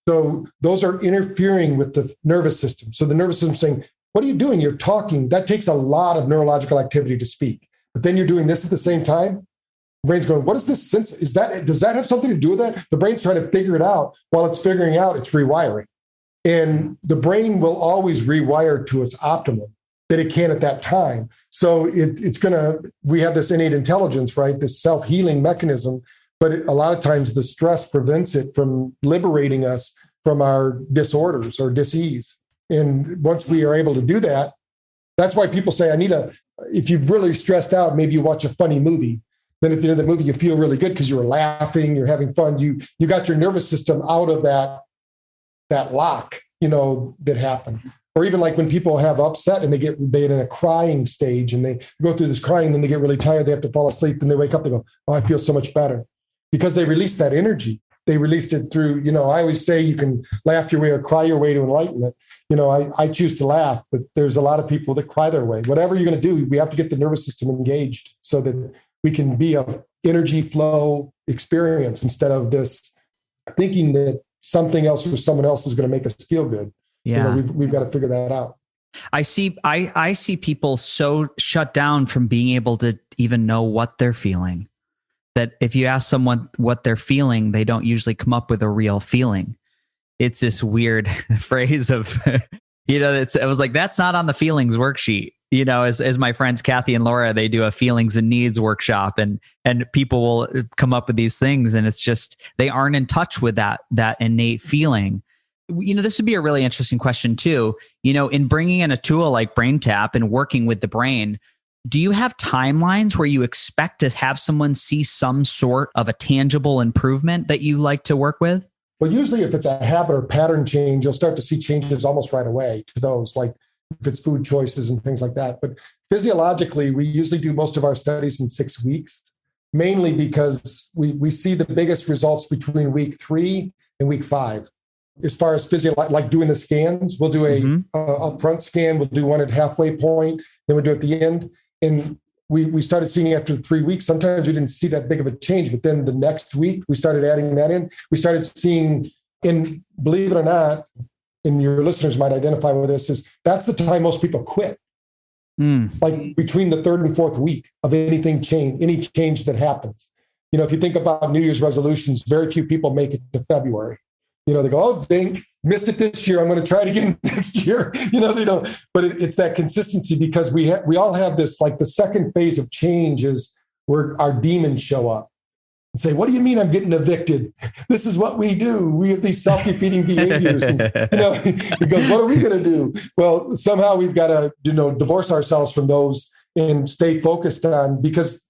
So those are interfering with the nervous system. So the nervous system is saying, what are you doing? You're talking. That takes a lot of neurological activity to speak. But then you're doing this at the same time. The brain's going, what is this sense? Does that have something to do with that? The brain's trying to figure it out. While it's figuring out, it's rewiring. And the brain will always rewire to its optimum that it can at that time. So we have this innate intelligence, right? This self-healing mechanism, but a lot of times the stress prevents it from liberating us from our disorders or dis-ease. And once we are able to do that, that's why people say, if you've really stressed out, maybe you watch a funny movie. Then at the end of the movie, you feel really good because you were laughing, you're having fun. You got your nervous system out of that lock, that happened. Or even when people have upset and they get in a crying stage and they go through this crying, then they get really tired, they have to fall asleep, then they wake up, they go, oh, I feel so much better. Because they released that energy. They released it through, I always say you can laugh your way or cry your way to enlightenment. I choose to laugh, but there's a lot of people that cry their way. Whatever you're going to do, we have to get the nervous system engaged so that we can be a energy flow experience instead of this thinking that something else or someone else is going to make us feel good. Yeah. We've got to figure that out. I see people so shut down from being able to even know what they're feeling, that if you ask someone what they're feeling, they don't usually come up with a real feeling. It's this weird phrase of, it was like, that's not on the feelings worksheet. As my friends Kathy and Laura, they do a feelings and needs workshop, and people will come up with these things, and it's just they aren't in touch with that innate feeling. This would be a really interesting question too. In bringing in a tool like BrainTap and working with the brain, do you have timelines where you expect to have someone see some sort of a tangible improvement that you like to work with? Well, usually if it's a habit or pattern change, you'll start to see changes almost right away to those, like if it's food choices and things like that. But physiologically, we usually do most of our studies in 6 weeks, mainly because we see the biggest results between week 3 and week 5. As far as like doing the scans, we'll do a upfront scan, we'll do one at halfway point, then we'll do at the end. And we started seeing after 3 weeks, sometimes we didn't see that big of a change, but then the next week we started adding that in. We started seeing, and believe it or not, and your listeners might identify with this, is that's the time most people quit. Like between the 3rd and 4th week of any change that happens. If you think about New Year's resolutions, very few people make it to February. They go, oh, dang, missed it this year. I'm going to try it again next year. They don't. But it's that consistency, because we all have this, like the second phase of change is where our demons show up and say, what do you mean I'm getting evicted? This is what we do. We have these self-defeating behaviors. And, it goes, what are we going to do? Well, somehow we've got to, divorce ourselves from those and stay focused on, because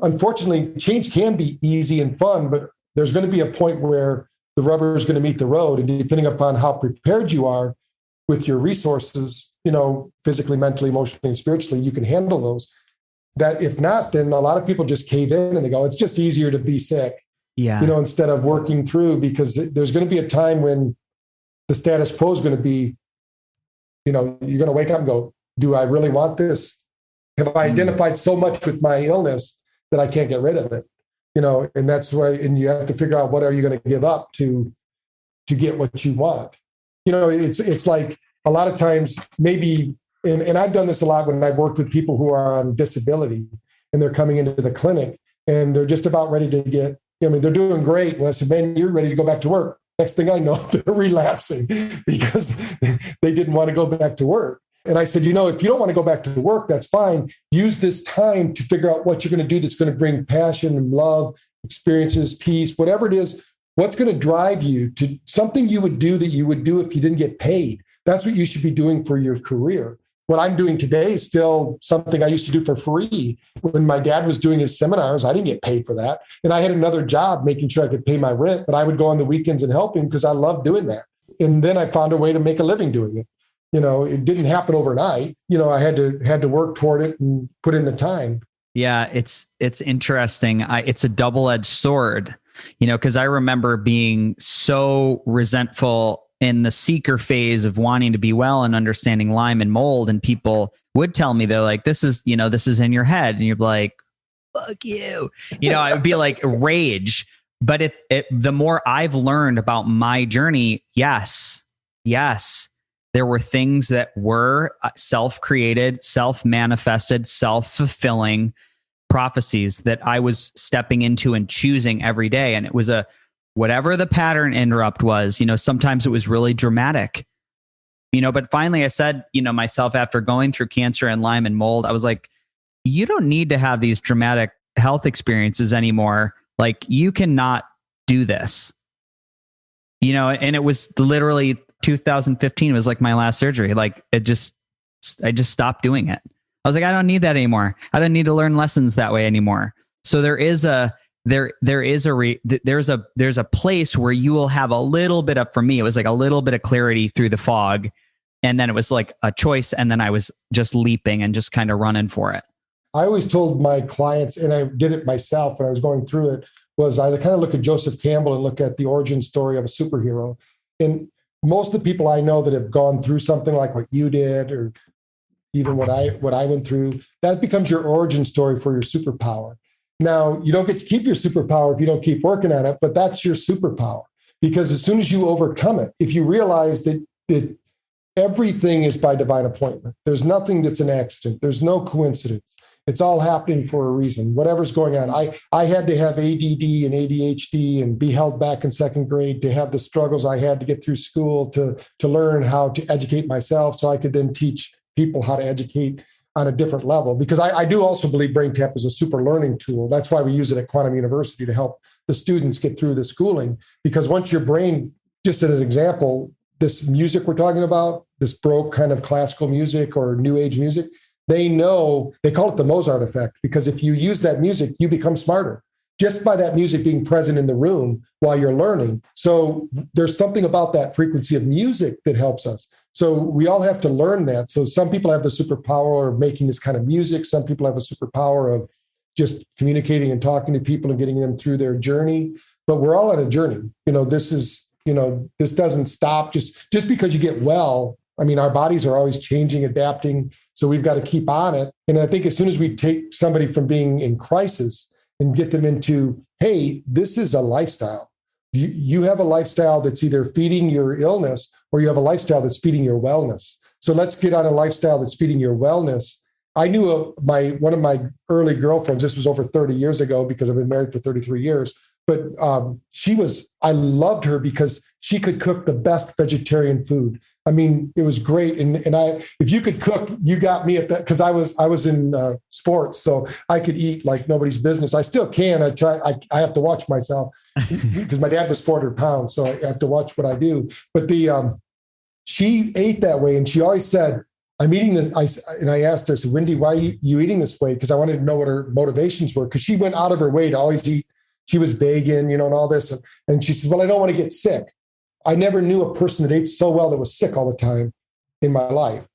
unfortunately change can be easy and fun, but there's going to be a point where the rubber is going to meet the road. And depending upon how prepared you are with your resources, physically, mentally, emotionally, and spiritually, you can handle those. That if not, then a lot of people just cave in and they go, it's just easier to be sick, instead of working through, because there's going to be a time when the status quo is going to be, you're going to wake up and go, do I really want this? Have I identified so much with my illness that I can't get rid of it? And that's why, and you have to figure out what are you going to give up to get what you want. It's like a lot of times maybe, and I've done this a lot when I've worked with people who are on disability and they're coming into the clinic and they're just about ready to get, they're doing great. And I said, man, you're ready to go back to work. Next thing I know, they're relapsing because they didn't want to go back to work. And I said, if you don't want to go back to work, that's fine. Use this time to figure out what you're going to do that's going to bring passion and love, experiences, peace, whatever it is. What's going to drive you to something you would do that you would do if you didn't get paid? That's what you should be doing for your career. What I'm doing today is still something I used to do for free. When my dad was doing his seminars, I didn't get paid for that. And I had another job making sure I could pay my rent, but I would go on the weekends and help him because I loved doing that. And then I found a way to make a living doing it. It didn't happen overnight. I had to work toward it and put in the time. Yeah, it's interesting. It's a double-edged sword, because I remember being so resentful in the seeker phase of wanting to be well and understanding Lyme and mold. And people would tell me, they're like, this is in your head. And you're like, fuck you. I would be like rage. But the more I've learned about my journey, yes, there were things that were self-created, self-manifested, self-fulfilling prophecies that I was stepping into and choosing every day. And it was whatever the pattern interrupt was, sometimes it was really dramatic, but finally I said, myself, after going through cancer and Lyme and mold, I was like, you don't need to have these dramatic health experiences anymore. Like, you cannot do this, and it was literally 2015 was like my last surgery. Like, I just stopped doing it. I was like, I don't need that anymore. I don't need to learn lessons that way anymore. So there's a place where you will have a little bit of, for me, it was like a little bit of clarity through the fog. And then it was like a choice. And then I was just leaping and just kind of running for it. I always told my clients, and I did it myself when I was going through it, was I kind of look at Joseph Campbell and look at the origin story of a superhero. And most of the people I know that have gone through something like what you did, or even what I went through, that becomes your origin story for your superpower. Now, you don't get to keep your superpower if you don't keep working on it, but that's your superpower. Because as soon as you overcome it, if you realize that everything is by divine appointment, there's nothing that's an accident, there's no coincidence. It's all happening for a reason, whatever's going on. I had to have ADD and ADHD and be held back in second grade to have the struggles I had to get through school, to learn how to educate myself so I could then teach people how to educate on a different level. Because I do also believe BrainTap is a super learning tool. That's why we use it at Quantum University to help the students get through the schooling. Because once your brain, just as an example, this music we're talking about, this Baroque kind of classical music or new age music, they call it the Mozart effect, because if you use that music, you become smarter just by that music being present in the room while you're learning. So there's something about that frequency of music that helps us. So we all have to learn that. So some people have the superpower of making this kind of music. Some people have a superpower of just communicating and talking to people and getting them through their journey. But we're all on a journey. This doesn't stop just because you get well. I mean, our bodies are always changing, adapting. So we've got to keep on it. And I think as soon as we take somebody from being in crisis and get them into, hey, this is a lifestyle. You have a lifestyle that's either feeding your illness or you have a lifestyle that's feeding your wellness. So let's get on a lifestyle that's feeding your wellness. I knew one of my early girlfriends, this was over 30 years ago because I've been married for 33 years, but I loved her because she could cook the best vegetarian food. I mean, it was great. And if you could cook, you got me at that, because I was in sports, so I could eat like nobody's business. I still can. I have to watch myself because my dad was 400 pounds, so I have to watch what I do. But she ate that way, and she always said, I'm eating this. And I asked her, I said, Wendy, why are you eating this way? Because I wanted to know what her motivations were, because she went out of her way to always eat. She was vegan, and all this. And she says, well, I don't want to get sick. I never knew a person that ate so well that was sick all the time in my life.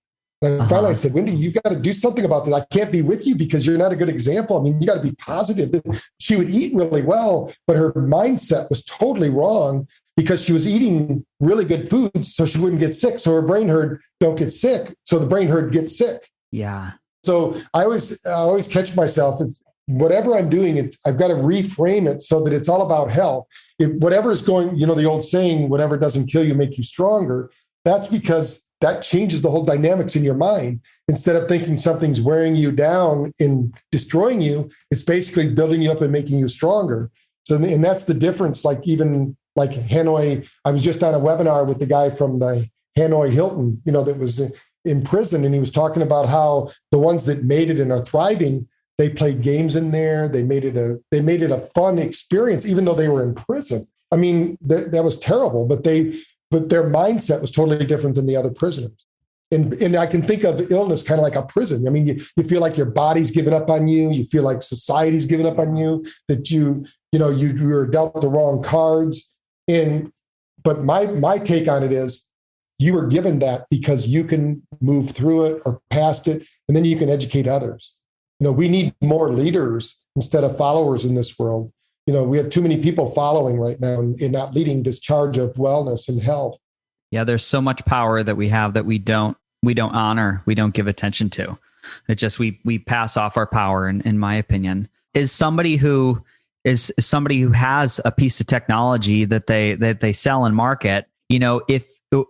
And finally I said, Wendy, you got to do something about this. I can't be with you because you're not a good example. I mean, you got to be positive. She would eat really well, but her mindset was totally wrong because she was eating really good foods so she wouldn't get sick. So her brain heard, don't get sick. So the brain heard, get sick. Yeah. So I always catch myself. Whatever I'm doing, I've got to reframe it so that it's all about health. Whatever is going, the old saying, whatever doesn't kill you, make you stronger. That's because that changes the whole dynamics in your mind. Instead of thinking something's wearing you down and destroying you, it's basically building you up and making you stronger. So, and that's the difference. Like even like Hanoi. I was just on a webinar with the guy from the Hanoi Hilton, that was in prison. And he was talking about how the ones that made it and are thriving, they played games in there. They made it a fun experience, even though they were in prison. I mean, that was terrible, but their mindset was totally different than the other prisoners. And I can think of illness kind of like a prison. I mean, you feel like your body's giving up on you. You feel like society's giving up on you, that you were dealt the wrong cards. But my take on it is, you were given that because you can move through it or past it, and then you can educate others. We need more leaders instead of followers in this world. We have too many people following right now and not leading this charge of wellness and health. Yeah, there's so much power that we have that we don't honor, we don't give attention to. It just we pass off our power, in my opinion. Is somebody who has a piece of technology that they sell and market,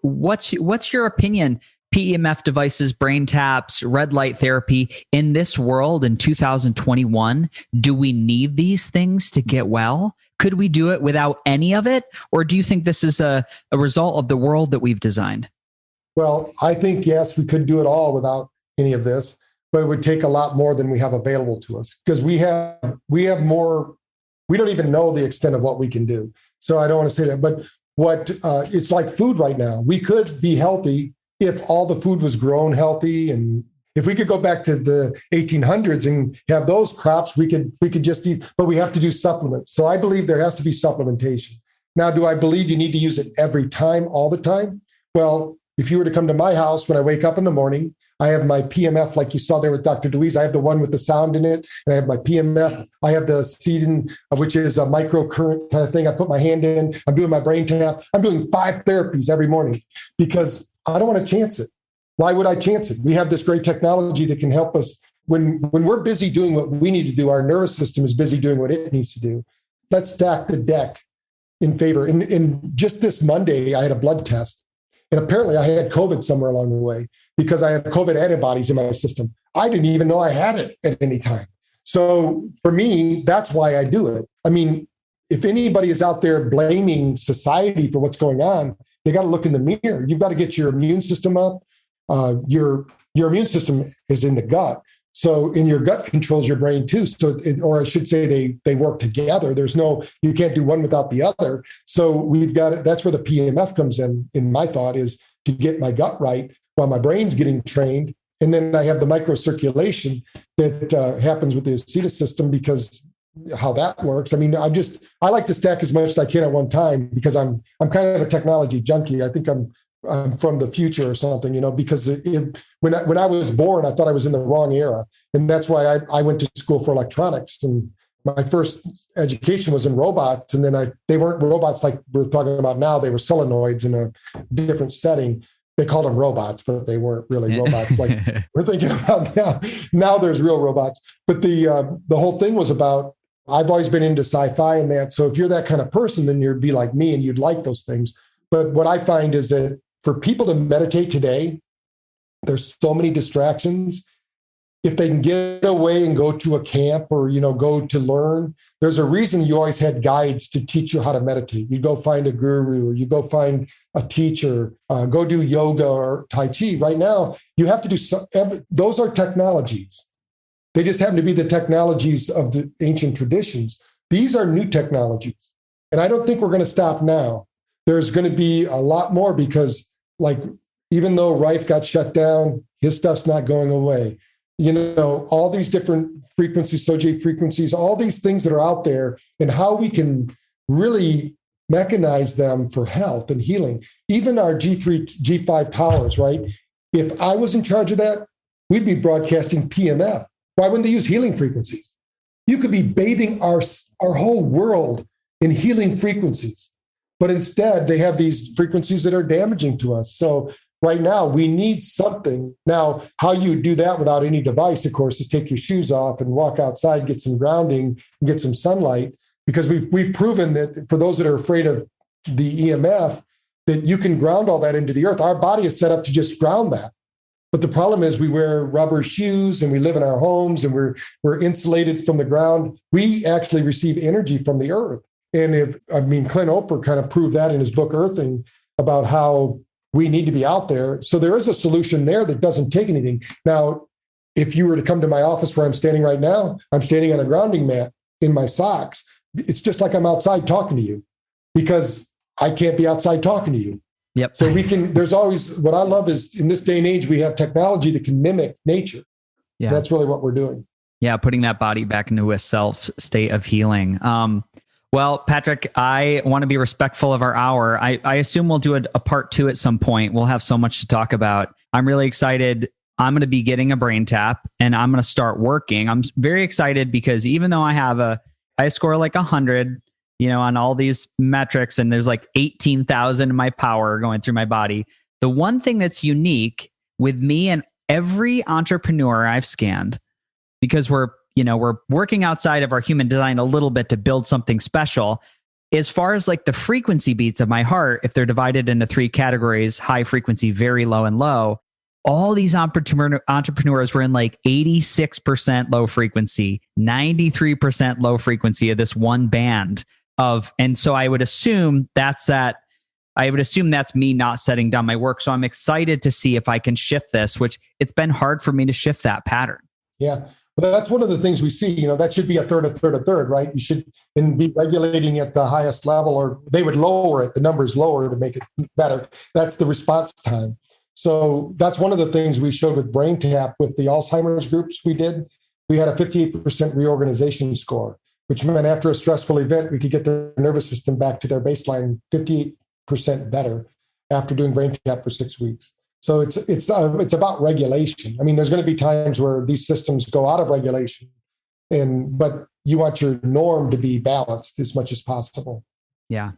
what's your opinion? PEMF devices, BrainTaps, red light therapy in this world in 2021, do we need these things to get well? Could we do it without any of it? Or do you think this is a result of the world that we've designed? Well, I think, yes, we could do it all without any of this, but it would take a lot more than we have available to us, because we have more. We don't even know the extent of what we can do. So I don't want to say that, but it's like food right now. We could be healthy if all the food was grown healthy, and if we could go back to the 1800s and have those crops, we could just eat, but we have to do supplements. So I believe there has to be supplementation. Now, do I believe you need to use it every time, all the time? Well, if you were to come to my house when I wake up in the morning, I have my PMF, like you saw there with Dr. Deweese. I have the one with the sound in it, and I have my PMF. I have the Sedin, which is a microcurrent kind of thing. I put my hand in. I'm doing my BrainTap. I'm doing 5 therapies every morning because I don't want to chance it. Why would I chance it? We have this great technology that can help us. When we're busy doing what we need to do, our nervous system is busy doing what it needs to do. Let's stack the deck in favor. And just this Monday, I had a blood test. And apparently I had COVID somewhere along the way because I have COVID antibodies in my system. I didn't even know I had it at any time. So for me, that's why I do it. I mean, if anybody is out there blaming society for what's going on, they got to look in the mirror. You've got to get your immune system up. Your immune system is in the gut. So in your gut controls your brain too. So, or I should say they work together. You can't do one without the other. So we've got it. That's where the PMF comes in my thought, is to get my gut right while my brain's getting trained. And then I have the microcirculation that happens with the acetyl system, because how that works. I mean, I like to stack as much as I can at one time because I'm kind of a technology junkie. I think I'm from the future or something, because when I was born, I thought I was in the wrong era. And that's why I went to school for electronics. And my first education was in robots. And then they weren't robots like we're talking about now. They were solenoids in a different setting. They called them robots, but they weren't really robots like we're thinking about now. Now there's real robots. But the whole thing was about, I've always been into sci-fi and that. So if you're that kind of person, then you'd be like me and you'd like those things. But what I find is that for people to meditate today, there's so many distractions. If they can get away and go to a camp or, go to learn, there's a reason you always had guides to teach you how to meditate. You go find a guru, or you go find a teacher, go do yoga or Tai Chi. Right now, you have to do those are technologies. They just happen to be the technologies of the ancient traditions. These are new technologies. And I don't think we're going to stop now. There's going to be a lot more because, even though Rife got shut down, his stuff's not going away. All these different frequencies, SOJ frequencies, all these things that are out there, and how we can really mechanize them for health and healing. Even our G3, G5 towers, right? If I was in charge of that, we'd be broadcasting PMF. Why wouldn't they use healing frequencies? You could be bathing our whole world in healing frequencies. But instead, they have these frequencies that are damaging to us. So right now, we need something. Now, how you do that without any device, of course, is take your shoes off and walk outside, get some grounding, and get some sunlight. Because we've proven that for those that are afraid of the EMF, that you can ground all that into the earth. Our body is set up to just ground that. But the problem is we wear rubber shoes and we live in our homes and we're insulated from the ground. We actually receive energy from the earth. And Clint Oprah kind of proved that in his book Earthing about how we need to be out there. So there is a solution there that doesn't take anything. Now, if you were to come to my office where I'm standing right now, I'm standing on a grounding mat in my socks. It's just like I'm outside talking to you because I can't be outside talking to you. Yep. So there's always, what I love is in this day and age, we have technology that can mimic nature. Yeah. That's really what we're doing. Yeah. Putting that body back into a self state of healing. Well, Patrick, I want to be respectful of our hour. I assume we'll do a part 2 at some point. We'll have so much to talk about. I'm really excited. I'm going to be getting a BrainTap and I'm going to start working. I'm very excited because even though I score like 100, on all these metrics and there's like 18,000 in my power going through my body. The one thing that's unique with me and every entrepreneur I've scanned, because we're working outside of our human design a little bit to build something special. As far as like the frequency beats of my heart, if they're divided into 3 categories, high frequency, very low, and low, all these entrepreneurs were in like 86% low frequency, 93% low frequency of this one band and so I would assume that's me not setting down my work. So I'm excited to see if I can shift this, which it's been hard for me to shift that pattern. Yeah. Well, that's one of the things we see, that should be a third, right? You should be regulating at the highest level, or they would lower it, the numbers lower to make it better. That's the response time. So that's one of the things we showed with BrainTap with the Alzheimer's groups we did. We had a 58% reorganization score, which meant after a stressful event, we could get their nervous system back to their baseline 58% better after doing BrainTap for 6 weeks. So it's about regulation. There's going to be times where these systems go out of regulation, but you want your norm to be balanced as much as possible. Yeah,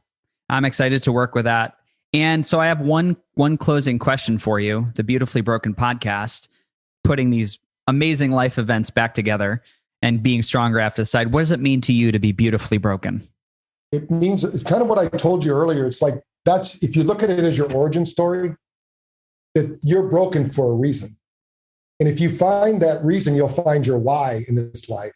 I'm excited to work with that. And so I have one closing question for you. The Beautifully Broken podcast, putting these amazing life events back together and being stronger after the side. What does it mean to you to be beautifully broken? It means, it's kind of what I told you earlier. It's like, if you look at it as your origin story, that you're broken for a reason. And if you find that reason, you'll find your why in this life.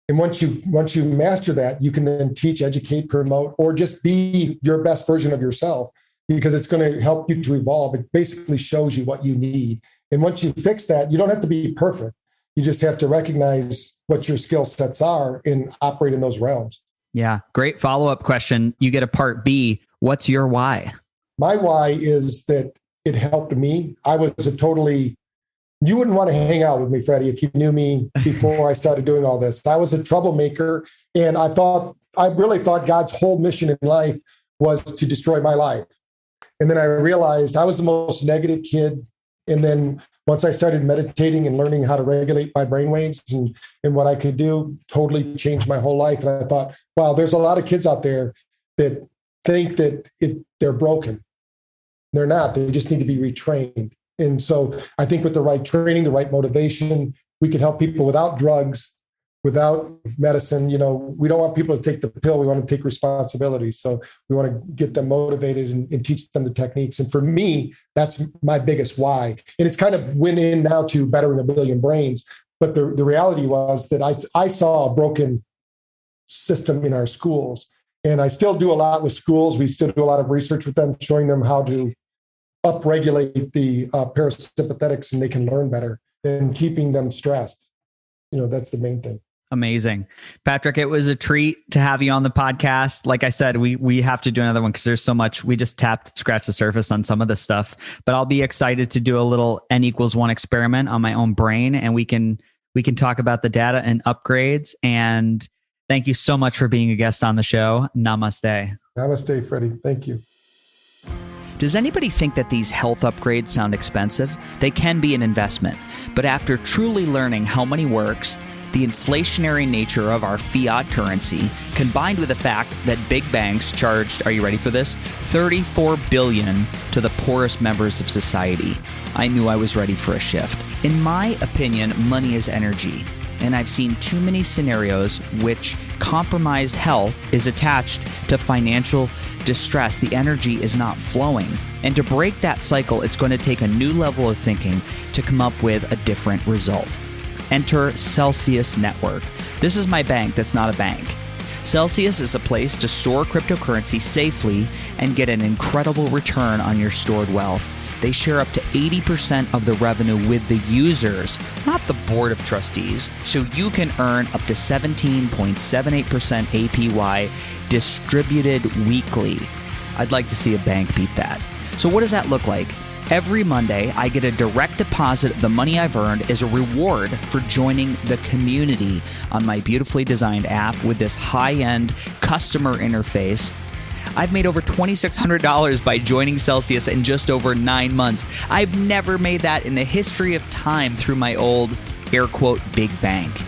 And once you master that, you can then teach, educate, promote, or just be your best version of yourself, because it's going to help you to evolve. It basically shows you what you need. And once you fix that, you don't have to be perfect. You just have to recognize what your skill sets are and operate in those realms. Yeah. Great follow-up question. You get a part B. What's your why? My why is that it helped me. You wouldn't want to hang out with me, Freddie, if you knew me before I started doing all this. I was a troublemaker, and I really thought God's whole mission in life was to destroy my life. And then I realized I was the most negative kid. And then once I started meditating and learning how to regulate my brainwaves and what I could do, totally changed my whole life. And I thought, wow, there's a lot of kids out there that think that they're broken. They're not. They just need to be retrained. And so I think with the right training, the right motivation, we can help people without drugs, without medicine. We don't want people to take the pill. We want to take responsibility. So we want to get them motivated and teach them the techniques. And for me, that's my biggest why. And it's kind of went in now to bettering a billion brains. But the reality was that I saw a broken system in our schools. And I still do a lot with schools. We still do a lot of research with them, showing them how to upregulate the parasympathetics, and they can learn better than keeping them stressed. That's the main thing. Amazing. Patrick, it was a treat to have you on the podcast. Like I said, we have to do another one because there's so much. We just scratched the surface on some of this stuff, but I'll be excited to do a little N=1 experiment on my own brain, and we can talk about the data and upgrades. And thank you so much for being a guest on the show. Namaste. Namaste, Freddie. Thank you. Does anybody think that these health upgrades sound expensive? They can be an investment, but after truly learning how money works, the inflationary nature of our fiat currency, combined with the fact that big banks charged, are you ready for this, $34 billion to the poorest members of society, I knew I was ready for a shift. In my opinion, money is energy. And I've seen too many scenarios which compromised health is attached to financial distress. The energy is not flowing. And to break that cycle, it's going to take a new level of thinking to come up with a different result. Enter Celsius Network. This is my bank that's not a bank. Celsius is a place to store cryptocurrency safely and get an incredible return on your stored wealth. They share up to 80% of the revenue with the users, not the board of trustees, so you can earn up to 17.78% APY distributed weekly. I'd like to see a bank beat that. So what does that look like? Every Monday, I get a direct deposit of the money I've earned as a reward for joining the community on my beautifully designed app with this high-end customer interface. I've made over $2,600 by joining Celsius in just over 9 months. I've never made that in the history of time through my old, air quote, big bank.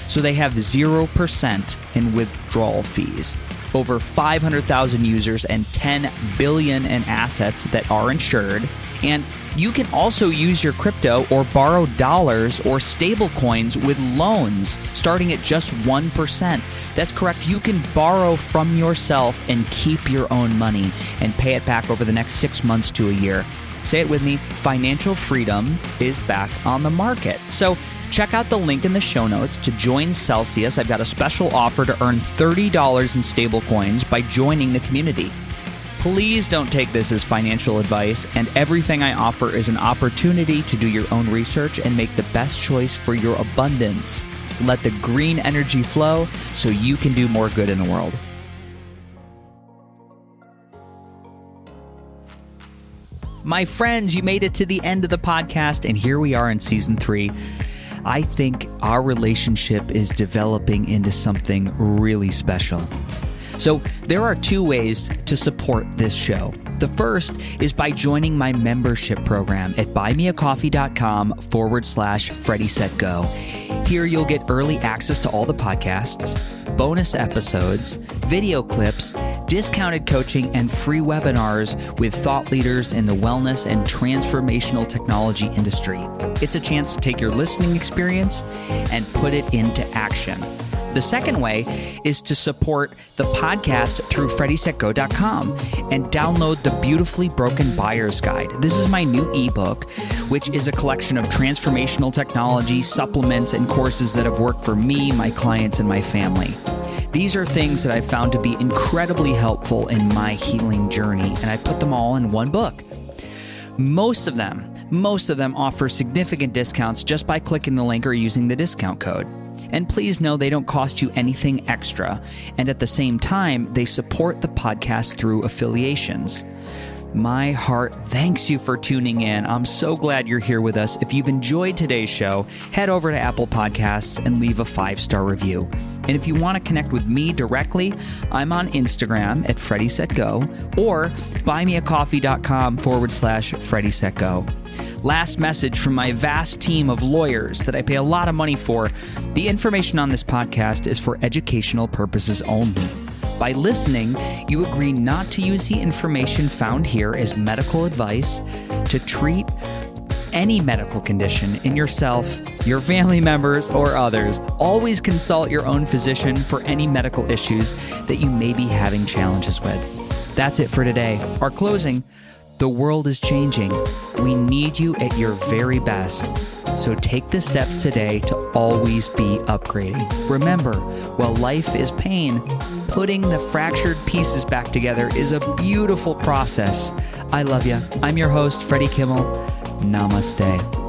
So they have 0% in withdrawal fees, over 500,000 users, and 10 billion in assets that are insured. And you can also use your crypto or borrow dollars or stable coins with loans starting at just 1%. That's correct. You can borrow from yourself and keep your own money and pay it back over the next 6 months to a year. Say it with me. Financial freedom is back on the market. So check out the link in the show notes to join Celsius. I've got a special offer to earn $30 in stable coins by joining the community. Please don't take this as financial advice, and everything I offer is an opportunity to do your own research and make the best choice for your abundance. Let the green energy flow so you can do more good in the world. My friends, you made it to the end of the podcast, and here we are in season 3. I think our relationship is developing into something really special. So there are 2 ways to support this show. The first is by joining my membership program at buymeacoffee.com/FreddySetGo. Here you'll get early access to all the podcasts, bonus episodes, video clips, discounted coaching, and free webinars with thought leaders in the wellness and transformational technology industry. It's a chance to take your listening experience and put it into action. The second way is to support the podcast through FreddySetGo.com and download the Beautifully Broken Buyer's Guide. This is my new ebook, which is a collection of transformational technology, supplements, and courses that have worked for me, my clients, and my family. These are things that I've found to be incredibly helpful in my healing journey, and I put them all in one book. Most of them offer significant discounts just by clicking the link or using the discount code. And please know they don't cost you anything extra. And at the same time, they support the podcast through affiliations. My heart thanks you for tuning in. I'm so glad you're here with us. If you've enjoyed today's show, head over to Apple Podcasts and leave a 5-star review. And if you want to connect with me directly, I'm on Instagram at FreddySetGo or buymeacoffee.com/FreddySetGo. Last message from my vast team of lawyers that I pay a lot of money for. The information on this podcast is for educational purposes only. By listening, you agree not to use the information found here as medical advice to treat any medical condition in yourself, your family members, or others. Always consult your own physician for any medical issues that you may be having challenges with. That's it for today. Our closing. The world is changing. We need you at your very best. So take the steps today to always be upgrading. Remember, while life is pain, putting the fractured pieces back together is a beautiful process. I love you. I'm your host, Freddie Kimmel. Namaste.